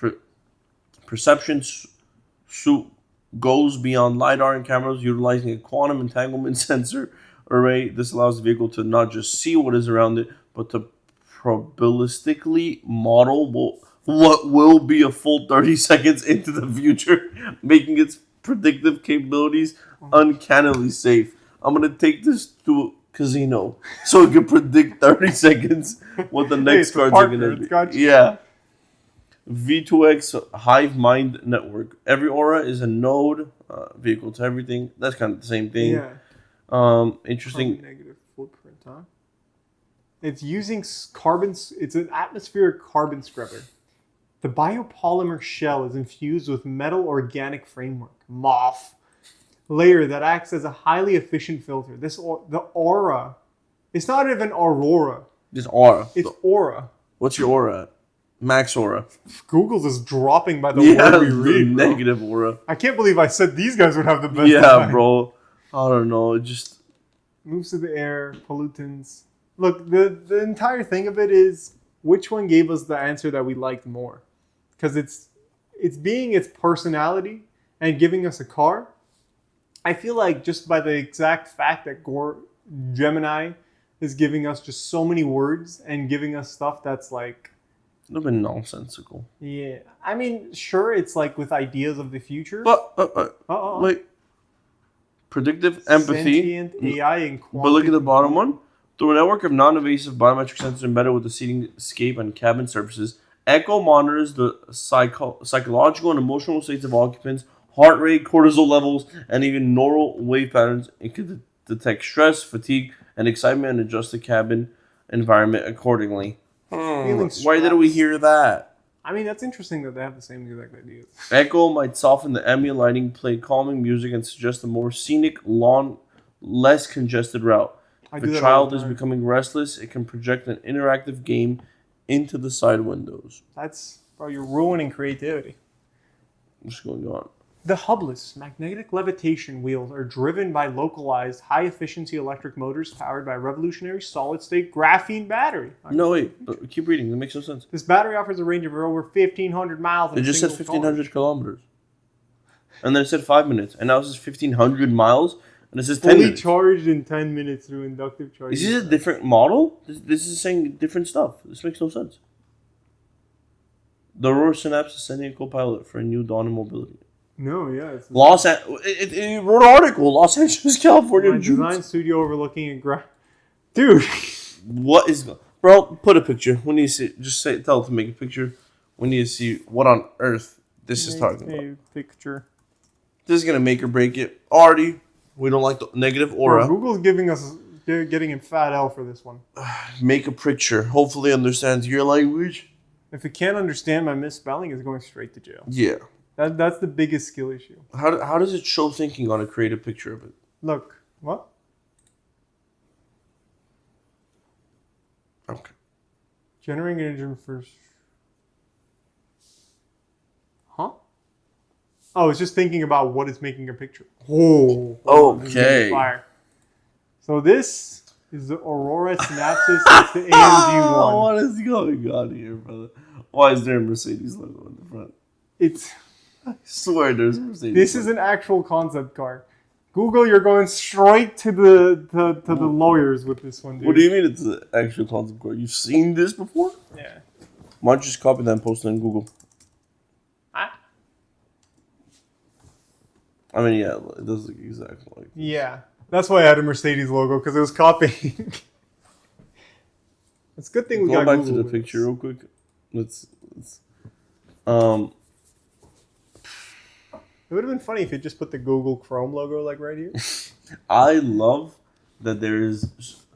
perception goes beyond LiDAR and cameras, utilizing a quantum entanglement sensor array. This allows the vehicle to not just see what is around it, but to probabilistically model what will be a full 30 seconds into the future, making its predictive capabilities uncannily safe. I'm going to take this to a casino so it can predict 30 seconds what the next cards are going to be. Yeah. V2X Hive Mind Network. Every aura is a node, vehicle to everything. That's kind of the same thing. Yeah. Interesting. Carbon negative footprint, huh? It's using carbon. It's an atmospheric carbon scrubber. The biopolymer shell is infused with metal organic framework (MOF) layer that acts as a highly efficient filter. The aura. It's not even aurora. Just aura. It's aura. What's your aura at? Max aura. Google's is dropping by the word we read. Bro. Negative aura. I can't believe I said these guys would have the best. Yeah, design. bro. I don't know. It just moves to the air, pollutants. Look, the entire thing of it is which one gave us the answer that we liked more, because it's being its personality and giving us a car. I feel like just by the exact fact that Gemini is giving us just so many words and giving us stuff that's like a little bit nonsensical. Yeah, I mean, sure, it's like with ideas of the future. But like predictive empathy, sentient AI, and but look at the bottom one. Through a network of non-invasive biometric sensors embedded with the seating escape and cabin surfaces, Echo monitors the psychological and emotional states of occupants, heart rate, cortisol levels, and even neural wave patterns. It can detect stress, fatigue, and excitement and adjust the cabin environment accordingly. Why didn't we hear that? I mean, that's interesting that they have the same exact ideas. Echo might soften the ambient lighting, play calming music, and suggest a more scenic, lawn, less congested route. If a child is becoming restless, it can project an interactive game into the side windows. Bro, you're ruining creativity. What's going on? The hubless magnetic levitation wheels are driven by localized, high-efficiency electric motors powered by a revolutionary solid-state graphene battery. No, wait. Keep reading. That makes no sense. This battery offers a range of over 1,500 miles. It just said 1,500 kilometers. And then it said 5 minutes. And now it says 1,500 miles. And it says 10 minutes. Fully charged in 10 minutes through inductive charging. Is this a different model? This is saying different stuff. This makes no sense. The Aurora Synapse is sending a co-pilot for a new dawn in mobility. No, yeah. It wrote an article. Los Angeles, California. My design studio overlooking a Dude. What is... Bro, put a picture. We need to see... Just tell it to make a picture. We need to see what on earth this is talking about. A picture. This is going to make or break it. Already, we don't like the negative aura. Bro, Google's getting in fat L for this one. Make a picture. Hopefully understands your language. If it can't understand my misspelling, it's going straight to jail. Yeah. That's the biggest skill issue. How does it show thinking on a creative picture of it? Look. What? Okay. Generating an engine first. Huh? Oh, it's just thinking about what is making a picture. Oh. Okay. Fire. So this is the Aurora Synapsis. It's the AMG one. What is going on here, brother? Why is there a Mercedes logo in the front? I swear there's a Mercedes. This is an actual concept car. Google, you're going straight to the lawyers with this one, dude. What do you mean it's an actual concept car? You've seen this before? Yeah. Why don't you just copy that and post it on Google? I mean, yeah, it does look exactly like this. Yeah. That's why I had a Mercedes logo, because it was copying. It's a good thing we got Google. Go back Google to the picture real quick. It would have been funny if you just put the Google Chrome logo like right here. I love that there is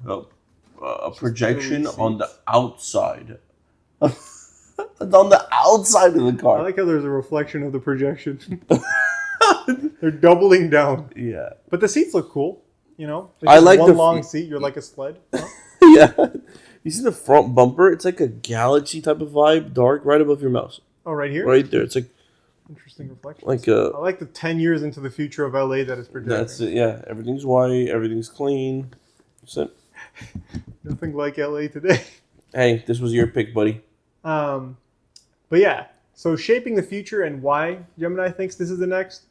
a projection on the outside. On the outside of the car. I like how there's a reflection of the projection. They're doubling down. Yeah. But the seats look cool. You know? I like one the long seat. You're like a sled. Huh? Yeah. You see the front bumper? It's like a galaxy type of vibe, dark, right above your mouse. Oh, right here? Right there. It's like... Interesting reflection. I like the 10 years into the future of LA that is projecting. That's it, yeah. Everything's white, everything's clean. That's it. Nothing like LA today. Hey, this was your pick, buddy. But yeah, so shaping the future and why Gemini thinks this is the next.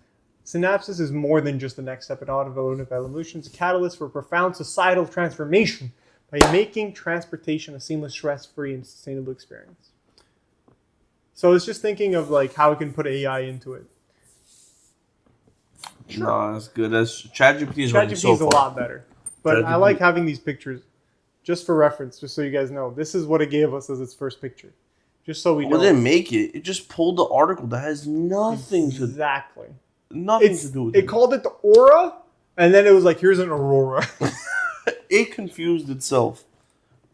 Synapses is more than just the next step in automotive evolution. It's a catalyst for profound societal transformation by making transportation a seamless, stress-free, and sustainable experience. So it's just thinking of like how we can put AI into it. Sure. No, that's good. ChatGPT is running so ChatGPT is a lot better. But I like having these pictures just for reference, just so you guys know. This is what it gave us as its first picture. Just so we know. Well, it didn't make it. It just pulled the article that has nothing to do with it. It called it the aura, and then it was like, here's an aurora. It confused itself.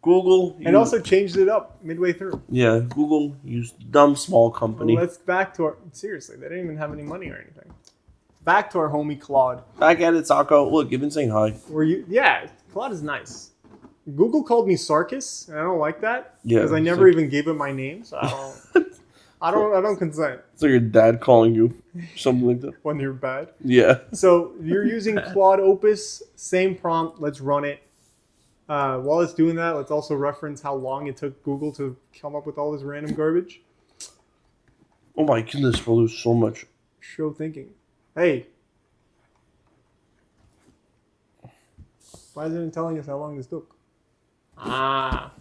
Google. And also changed it up midway through. Yeah, Google used dumb small company. Well, let's back to our... Seriously, they didn't even have any money or anything. Back to our homie Claude. Back at it, Sako. Look, you've been saying hi. Yeah, Claude is nice. Google called me Sarkis, and I don't like that. Yeah. Because I never even gave him my name, so I don't consent. So your dad calling you, something like that. When you're bad. Yeah. So you're using Claude Opus, same prompt. Let's run it. While it's doing that, let's also reference how long it took Google to come up with all this random garbage. Oh my goodness, bro, there's so much. Show thinking. Hey. Why isn't it telling us how long this took? It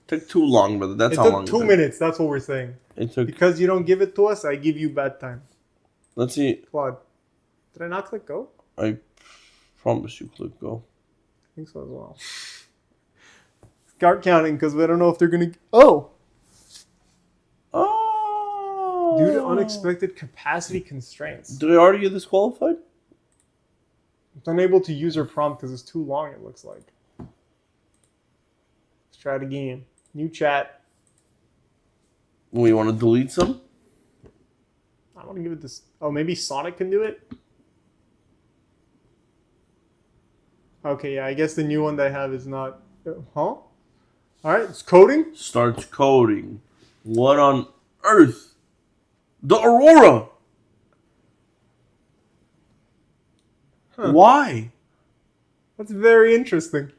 took too long, brother. That's how long it took. 2 minutes. That's what we're saying. It took. Because you don't give it to us, I give you bad time. Let's see. Claude. Did I not click go? I promise you click go. I think so as well. Start counting because we don't know if they're going to... Oh! Due to unexpected capacity constraints. Did I already get disqualified? It's unable to use our prompt because it's too long, it looks like. Let's try it again. New chat. We want to delete some? I want to give it this... Oh, maybe Sonic can do it? Okay, yeah, I guess the new one that I have is not... Huh? Alright, it's coding. Starts coding. What on earth? The Aurora! Huh. Why? That's very interesting.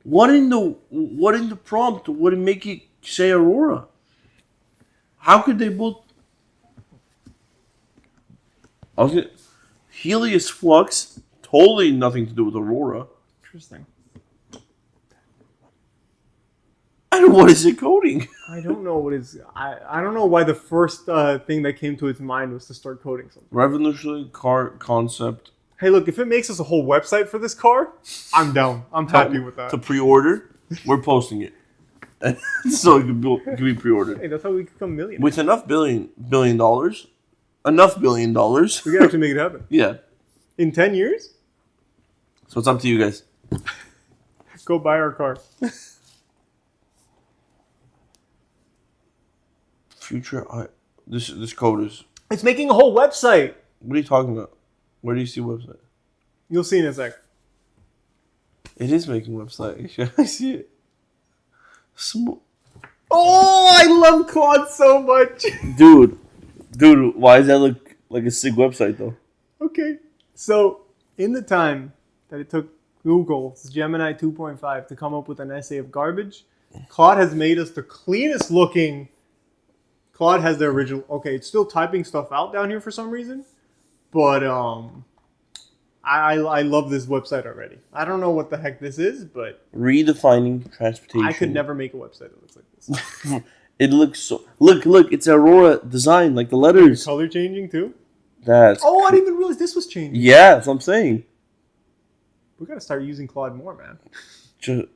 What in the prompt would make it say Aurora? How could they both... Helios flux, totally nothing to do with Aurora. Interesting. And what is it coding? I don't know what is... I don't know why the first thing that came to its mind was to start coding something. Revolutionary car concept. Hey, look, if it makes us a whole website for this car, I'm down. I'm happy with that. To pre-order, we're posting it. So it can be pre-ordered. Hey, that's how we become millionaires. With enough billion dollars, we can actually make it happen. Yeah. In 10 years? So it's up to you guys. Go buy our car. This code is... It's making a whole website. What are you talking about? Where do you see website? You'll see in a sec. It is making website. I see it. Oh, I love Claude so much. Dude, why does that look like a sick website though? Okay. So, in the time that it took Google's Gemini 2.5 to come up with an essay of garbage, Claude has made us the cleanest looking... Claude has the original... Okay, it's still typing stuff out down here for some reason. But I love this website already. I don't know what the heck this is, but... Redefining transportation. I could never make a website that looks like this. It looks so... Look, it's Aurora design, like the letters. Color changing too? That's... Oh, I didn't even realize this was changing. Yeah, that's what I'm saying. We gotta start using Claude more, man. Just...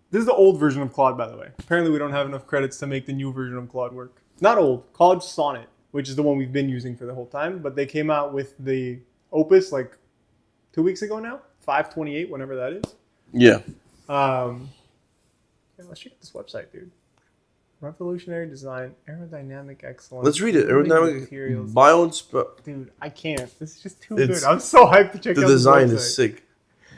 This is the old version of Claude, by the way. Apparently we don't have enough credits to make the new version of Claude work. Not old. Claude Sonnet, which is the one we've been using for the whole time. But they came out with the Opus like 2 weeks ago now. 5/28, whenever that is. Yeah. Yeah, let's check out this website, dude. Revolutionary design, aerodynamic excellence. Let's read it. Aerodynamic materials. Dude, I can't. This is just too good. I'm so hyped to check out the design is sick.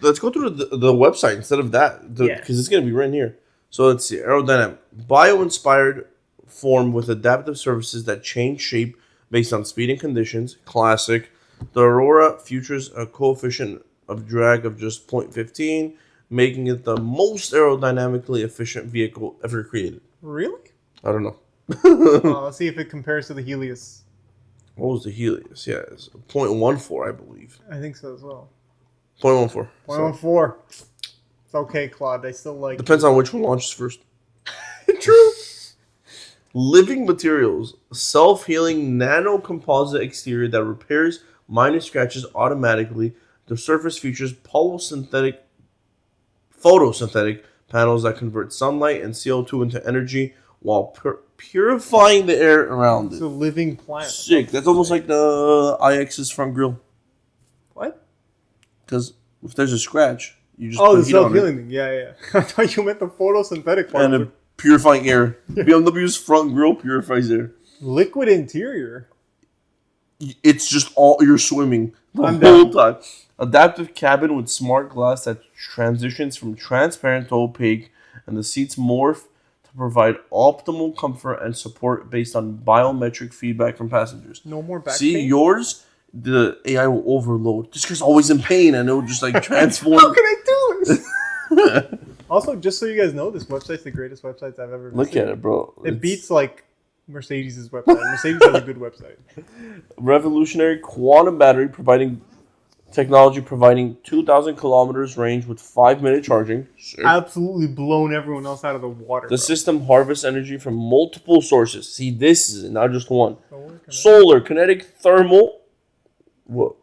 Let's go through the website instead of that, because it's going to be right here. So let's see. Aerodynamic. Bio-inspired form with adaptive surfaces that change shape based on speed and conditions. Classic. The Aurora features a coefficient of drag of just 0.15, making it the most aerodynamically efficient vehicle ever created. Really? I don't know. Let's see if it compares to the Helios. What was the Helios? Yeah, it's 0.14, I believe. I think so as well. 0.14. 0.14. It's okay, Claude. I still like Depends on which one launches first. it. True. Living materials, self-healing nano-composite exterior that repairs minor scratches automatically. The surface features photosynthetic panels that convert sunlight and CO2 into energy while purifying the air around It's it. a living plant. Sick. That's almost like the IX's front grille. What? Because if there's a scratch, you just Oh, put the heat on it. self-healing thing. Yeah. I thought you meant the photosynthetic part. And a purifying air. BMW's front grille purifies air. Liquid interior. It's just all you're swimming the I'm whole down. time. Adaptive cabin with smart glass that transitions from transparent to opaque, and the seats morph to provide optimal comfort and support based on biometric feedback from passengers. No more back See, pain? yours, the AI will overload. This guy's always in pain, and it'll just like transform. How can I do this? Also, just so you guys know, this website's the greatest website I've ever visited. Look at it, bro. It beats like Mercedes' website. Mercedes has a good website. Revolutionary quantum battery technology providing 2,000 kilometers range with 5-minute charging. Absolutely blown everyone else out of the water. The system harvests energy from multiple sources. See, this is not just one. bro. Solar, kinetic, thermal,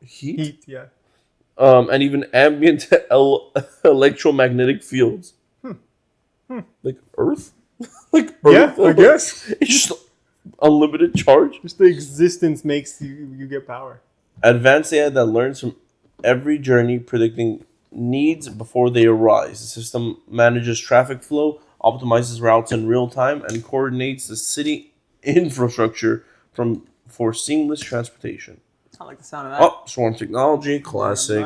heat? Heat, yeah. And even ambient electromagnetic fields. Like Earth? Like Earth? Yeah, I guess. It's just unlimited charge. Just the existence makes you get power. Advanced AI that learns from every journey, predicting needs before they arise. The system manages traffic flow, optimizes routes in real time, and coordinates the city infrastructure for seamless transportation. I like the sound of that. Oh, swarm technology, classic.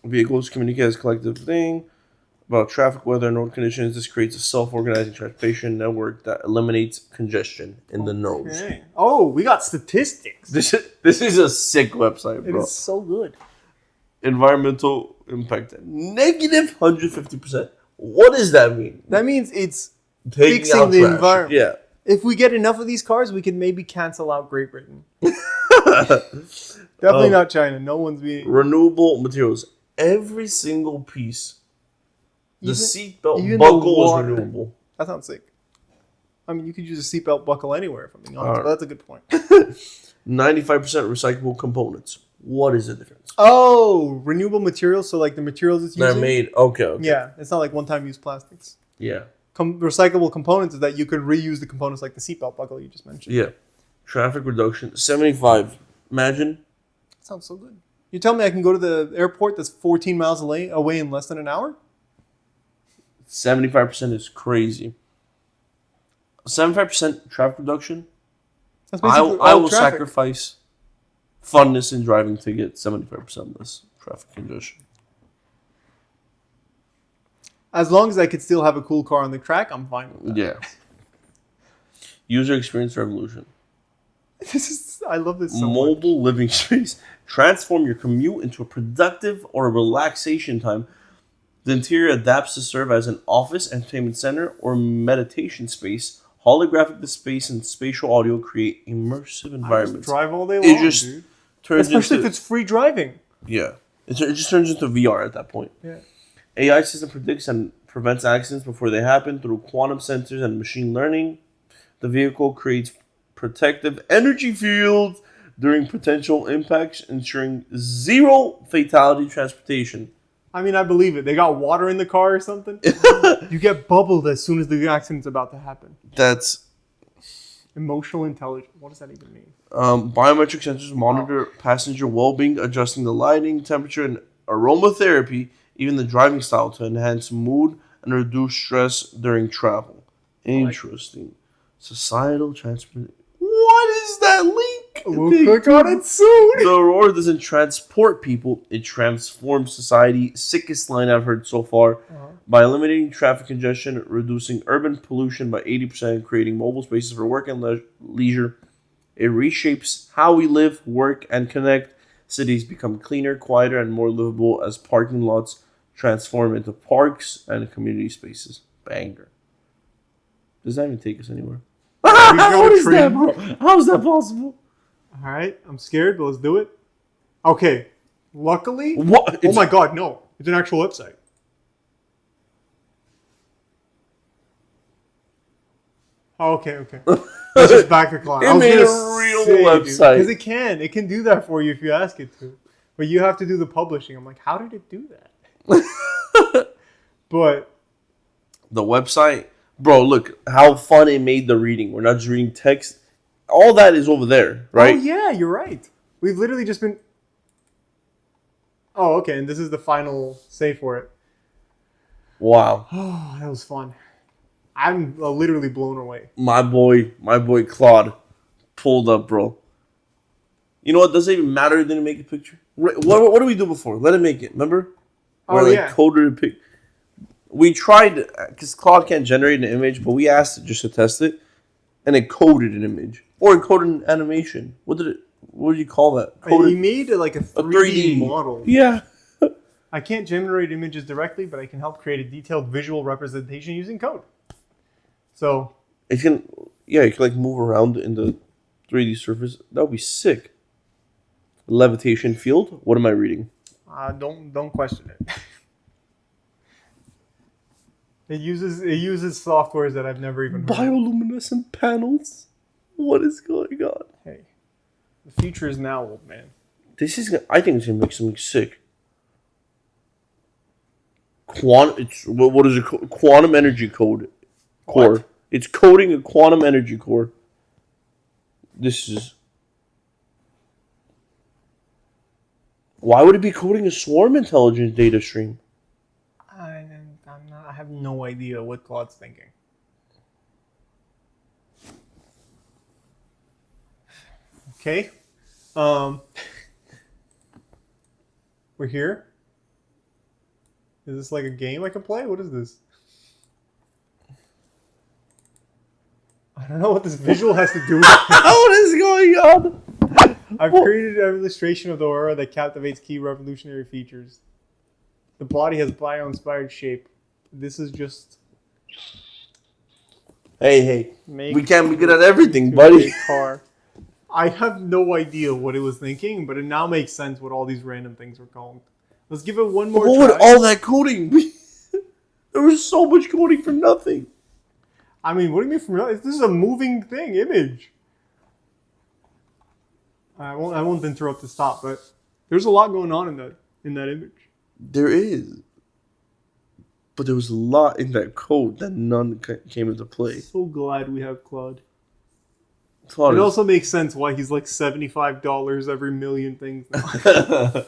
Vehicles communicate as a collective thing about traffic, weather, and road conditions. This creates a self-organizing transportation network that eliminates congestion in the nodes. Okay. Oh, we got statistics. This is a sick website, It bro. is so good. Environmental impact negative 150%. What does that mean? That means it's Taking fixing out the trash. environment. Yeah. If we get enough of these cars, we can maybe cancel out Great Britain. Definitely not China. No one's being... Renewable materials. Every single piece. The even seatbelt buckle is water. renewable. That sounds sick. I mean, you could use a seatbelt buckle anywhere, if I'm being honest, Alright. but that's a good point. 95% recyclable components. What is the difference? Oh, renewable materials. So, like the materials it's They're using. made. Okay. Yeah, it's not like one-time use plastics. Yeah. Recyclable components is that you could reuse the components like the seatbelt buckle you just mentioned. Yeah. Traffic reduction. 75. Imagine. That sounds so good. You tell me I can go to the airport that's 14 miles away in less than an hour? 75% is crazy. 75% traffic reduction. That's I basically will all traffic. sacrifice funness in driving to get 75% less traffic congestion. As long as I could still have a cool car on the track, I'm fine with that. Yeah. User experience revolution. I love this so much. Mobile living space. Transform your commute into a productive or a relaxation time. The interior adapts to serve as an office, entertainment center, or meditation space. Holographic displays and spatial audio create immersive I environments. just drive all day It long, just dude. turns Especially into if it's free driving. yeah. It just turns into VR at that point. Yeah. AI system predicts and prevents accidents before they happen through quantum sensors and machine learning. The vehicle creates protective energy fields during potential impacts, ensuring zero fatality transportation. I mean, I believe it. They got water in the car or something. You get bubbled as soon as the accident's about to happen. That's Emotional intelligence. What does that even mean? biometric sensors monitor passenger well-being, adjusting the lighting, temperature, and aromatherapy, even the driving style to enhance mood and reduce stress during travel. Interesting. Societal transport. What is that link? We'll click on it soon. The Aurora doesn't transport people, it transforms society. Sickest line I've heard so far. By eliminating traffic congestion, reducing urban pollution by 80%, creating mobile spaces for work and leisure, it reshapes how we live, work, and connect. Cities become cleaner, quieter, and more livable as parking lots transform into parks and community spaces. Banger. Does that even take us anywhere? got How a is that, train. bro? How is that possible? All right, I'm scared, but let's do it. Okay. Luckily, What? oh my god, no! It's an actual website. Oh, okay. Let's just back the clock. It I was made gonna a real say, website. because it can do that for you if you ask it to, but you have to do the publishing. I'm like, how did it do that? But The website, bro. Look how fun it made the reading. We're not just reading text. All that is over there, right? oh yeah, you're right. We've literally just been. Oh, okay, and this is the final say for it. Wow. Oh, that was fun. I'm literally blown away. My boy Claude pulled up, bro. You know what? Doesn't even matter. It didn't make a picture. What do we do before? Let it make it. Remember? Oh, yeah. Coded a pic. We tried because Claude can't generate an image, but we asked it just to test it, and it coded an image or it coded an animation. What do you call that? He made like a 3D model. Yeah. I can't generate images directly, but I can help create a detailed visual representation using code. So It can, yeah, it can like move around in the 3D surface. That would be sick. Levitation field. What am I reading? don't question it. It uses softwares that I've never even heard of. Bioluminescent panels. What is going on? Hey, the future is now, old man. I think it's gonna make something sick. What is it? Quantum energy core. What? It's coding a quantum energy core. This is. Why would it be coding a swarm intelligence data stream? I have no idea what Claude's thinking. Okay. We're here. Is this like a game I can play? What is this? I don't know what this visual has to do with it. What is going on? I've created an illustration of the aurora that captivates key revolutionary features. The body has bio-inspired shape. This is just... Hey, we can't be good at everything, buddy. Car. I have no idea what it was thinking, but it now makes sense what all these random things were called. Let's give it one more What try. would all that coding be? There was so much coding for nothing. I mean, what do you mean from real? This is a moving thing, image. I won't interrupt to stop, but there's a lot going on in that image. There is. But there was a lot in that code that none came into play. So glad we have Claude. Claude It also makes sense why he's like $75 every million things now.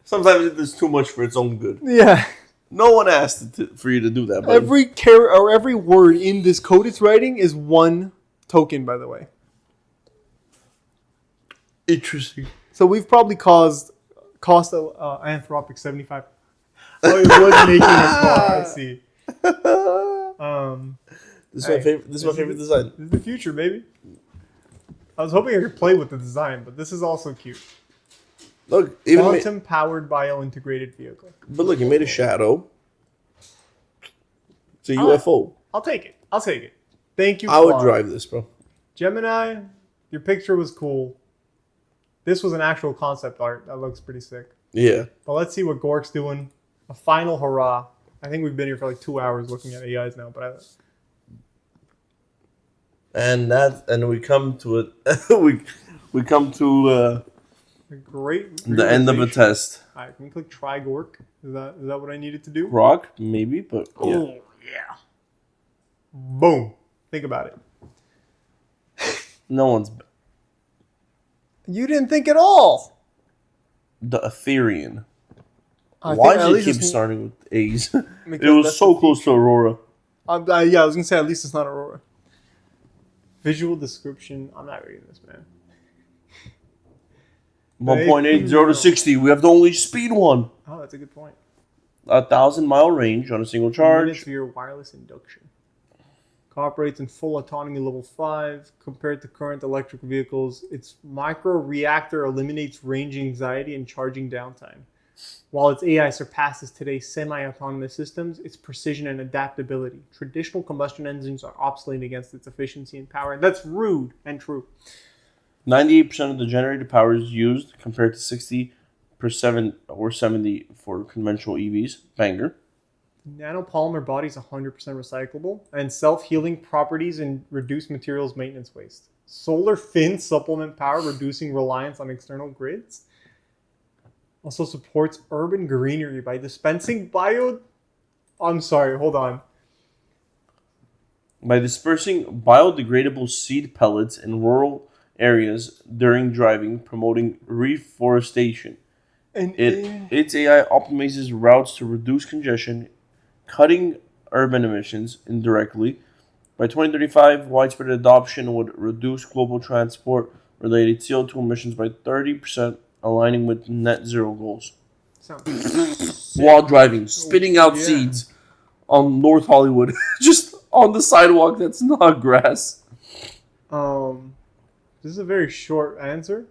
Sometimes there's too much for its own good. Yeah. No one asked for you to do that, buddy. Every word in this code it's writing is one token, by the way. Interesting. So we've probably cost Anthropic 75. Oh, it was making a call. I see. This is my favorite. This is my favorite design. This is the future, baby. I was hoping I could play with the design, but this is also cute. Look, even quantum-powered bio-integrated vehicle. But look, you made a shadow. It's a UFO. I'll take it. Thank you. I would Claude. drive this, bro. Gemini, your picture was cool. This was an actual concept art. That looks pretty sick. Yeah. But let's see what Gork's doing. A final hurrah. I think we've been here for like 2 hours looking at AIs now, but and we come to it. we come to a great the end of a test. All right, can we click try Gork? Is that what I needed to do? Grok, maybe, but yeah. Oh yeah. Boom. Think about it. No one's. You didn't think at all. The Ethereum. I Why think does it keep starting with A's? It Because was that's so the close to Aurora. Yeah, I was gonna say at least it's not Aurora. Visual description. I'm not reading this, man. 1.80 to 60. We have the only speed one. Oh, that's a good point. 1,000-mile range on a single charge. Minutes via wireless induction. Cooperates in full autonomy level 5. Compared to current electric vehicles, its micro reactor eliminates range anxiety and charging downtime. While its AI surpasses today's semi-autonomous systems, its precision and adaptability. Traditional combustion engines are obsolete against its efficiency and power. That's rude and true. 98% of the generated power is used compared to 60% or 70 for conventional EVs. Banger. Nanopolymer body is 100% recyclable, and self-healing properties and reduce materials maintenance waste. Solar fins supplement power, reducing reliance on external grids. Also supports urban greenery by dispensing bio... I'm sorry, hold on. By dispersing biodegradable seed pellets in rural areas during driving, promoting reforestation. And Its AI optimizes routes to reduce congestion, cutting urban emissions indirectly. By 2035, widespread adoption would reduce global transport-related CO2 emissions by 30%, aligning with net zero goals. sounds While driving, spitting out Yeah. seeds on North Hollywood, just on the sidewalk that's not grass. This is a very short answer.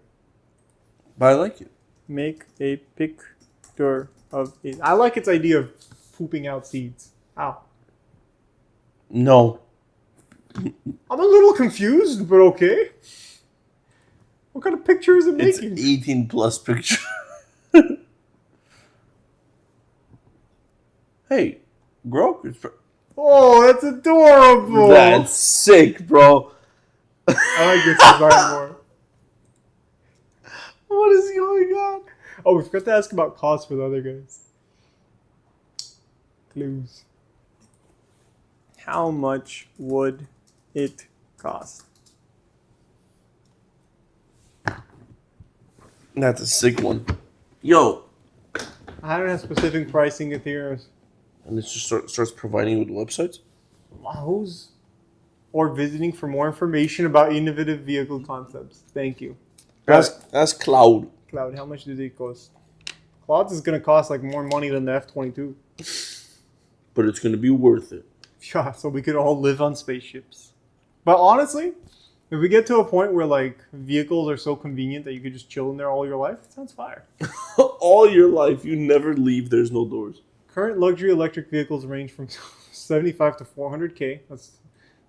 But I like it. Make a picture of it. I like its idea of pooping out seeds. How? No. I'm a little confused, but okay. What kind of picture is it It's making? 18 plus picture. Hey, Grok is Oh, that's adorable. That's sick, bro. I like this design more. What is going on? Oh, we forgot to ask about cost for the other guys. Clues. How much would it cost? That's a sick one. Yo. I don't have specific pricing Ethereum. And it just starts providing you with websites? Who's or visiting for more information about innovative vehicle concepts. Thank you. Ask Claud. Claud, how much do they cost? Claude's is going to cost like more money than the F-22. But it's going to be worth it. Yeah, so we could all live on spaceships. But honestly, if we get to a point where like vehicles are so convenient that you could just chill in there all your life, it sounds fire. All your life, you never leave. There's no doors. Current luxury electric vehicles range from 75 to 400K. That's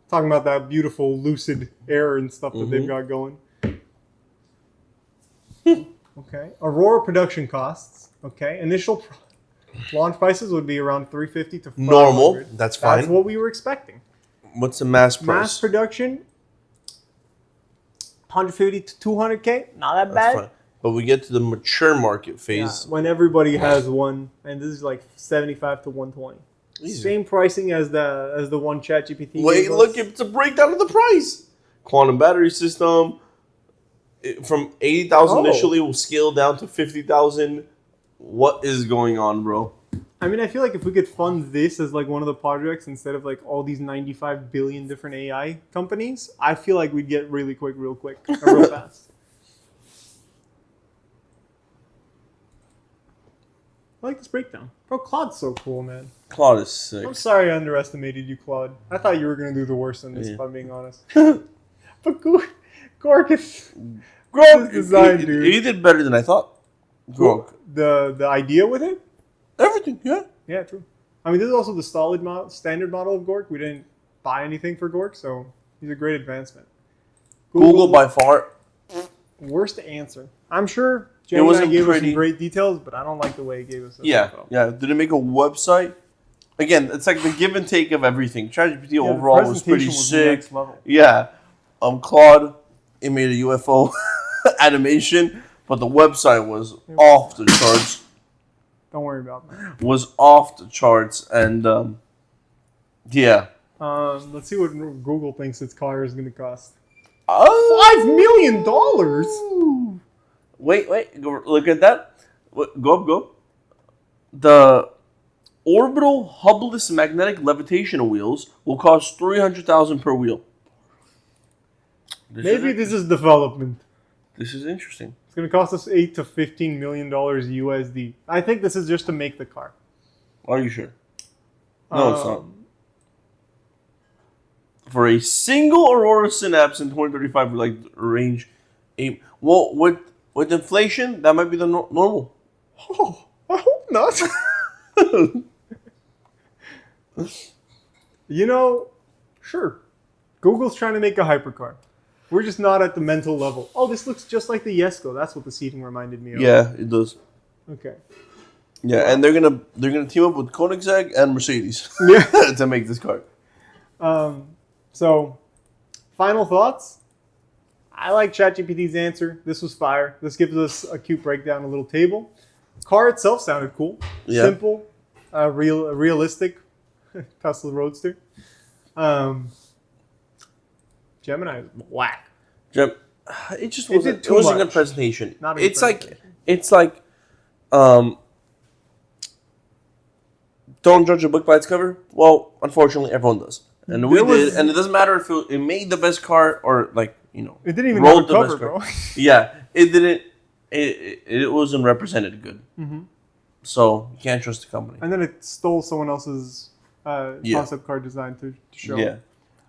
talking about that beautiful lucid air and stuff that they've got going. Okay. Aurora production costs. Okay. Initial launch prices would be around 350 to 500. Normal. That's fine. That's what we were expecting. What's the mass price? Mass production, 150 to 200K. Not that That's bad. fine. But we get to the mature market phase. Yeah, when everybody has one, and this is like 75 to 120. Easy. Same pricing as the one ChatGPT. Wait, gave us. look, it's a breakdown of the price. Quantum battery system. From 80,000 initially will scale down to 50,000. What is going on, bro? I mean, I feel like if we could fund this as like one of the projects instead of like all these 95 billion different AI companies, I feel like we'd get really quick, real fast. I like this breakdown. Bro, Claude's so cool, man. Claude is sick. I'm sorry I underestimated you, Claude. I thought you were going to do the worst in this, if I'm being honest. But Gork is... Grok, design, dude. He did better than I thought. Grok. The idea with it? Everything, yeah. Yeah, true. I mean, this is also the standard model of Gork. We didn't buy anything for Gork, so he's a great advancement. Google by far. Worst answer. I'm sure Gemini gave us some great details, but I don't like the way he gave us this info. Yeah. Did it make a website? Again, it's like the give and take of everything. ChatGPT overall was pretty sick. Next level. Yeah. Claude, it made a UFO animation, but the website was off the charts. Don't worry about that. Was off the charts, and yeah. Let's see what Google thinks its car is going to cost. $5 million? Wait. Go, look at that. Go. The orbital hubless magnetic levitation wheels will cost $300,000 per wheel. Maybe this is development. This is interesting. It's going to cost us $8 to $15 million USD. I think this is just to make the car. Are you sure? No, it's not. For a single Aurora Synapse in 2035, like range, well, with inflation, that might be the normal. Oh, I hope not. You know, sure. Google's trying to make a hypercar. We're just not at the mental level. Oh, this looks just like the Yesco. That's what the seating reminded me of. Yeah, it does. Okay. Yeah, and they're gonna team up with Koenigsegg and Mercedes Yeah. to make this car. So, final thoughts. I like ChatGPT's answer. This was fire. This gives us a cute breakdown, a little table. Car itself sounded cool. Yeah. Simple, realistic. Tesla Roadster. Gemini is whack. It just It wasn't. did It too was a much. good presentation. Not a good presentation. It's like, don't judge a book by its cover. Well, unfortunately, everyone does, and we did. And it doesn't matter if it made the best car or like It didn't even wrote have a the cover, best bro. Yeah, it didn't. It wasn't represented good. Mm-hmm. So you can't trust the company. And then it stole someone else's concept car design to show. Yeah.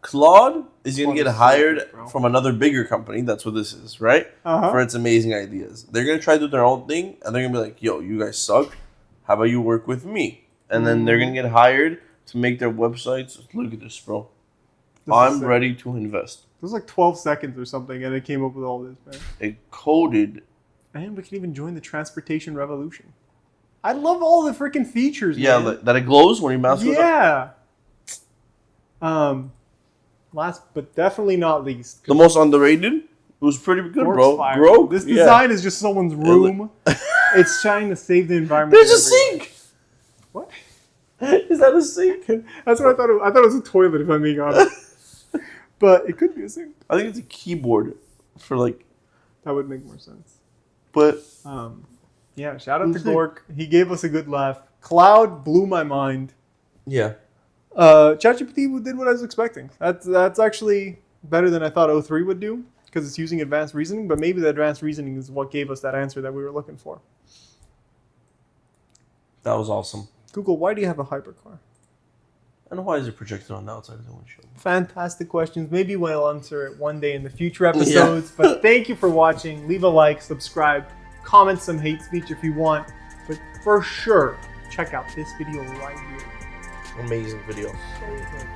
Claude is going Claude to get is so hired good, bro. from another bigger company. That's what this is, right? Uh-huh. For its amazing ideas. They're going to try to do their own thing, and they're going to be like, yo, you guys suck. How about you work with me? And then they're going to get hired to make their websites. Look at this, bro. I'm ready to invest. It was like 12 seconds or something, and it came up with all this, man. It coded. And we can even join the transportation revolution. I love all the freaking features, Yeah, man. that it glows when your mouse goes up. Yeah. Last but definitely not least. The most underrated. It was pretty good, bro. Fire. Grok. This design is just someone's room. It's trying to save the environment. There's a sink. What? Is that a sink? That's what I thought. I thought it was a toilet, if I'm being honest. But it could be a sink. I think it's a keyboard for like. That would make more sense. But yeah, shout out to Gork. He gave us a good laugh. Claud blew my mind. yeah, ChatGPT did what I was expecting. That's actually better than I thought O3 would do because it's using advanced reasoning. But maybe the advanced reasoning is what gave us that answer that we were looking for. that was awesome. Google, why do you have a hypercar? And why is it projected on the outside of the windshield? Fantastic questions. Maybe we'll answer it one day in the future episodes. Yeah. But thank you for watching. Leave a like, subscribe, comment some hate speech if you want. But for sure, check out this video right here. Amazing video. So good.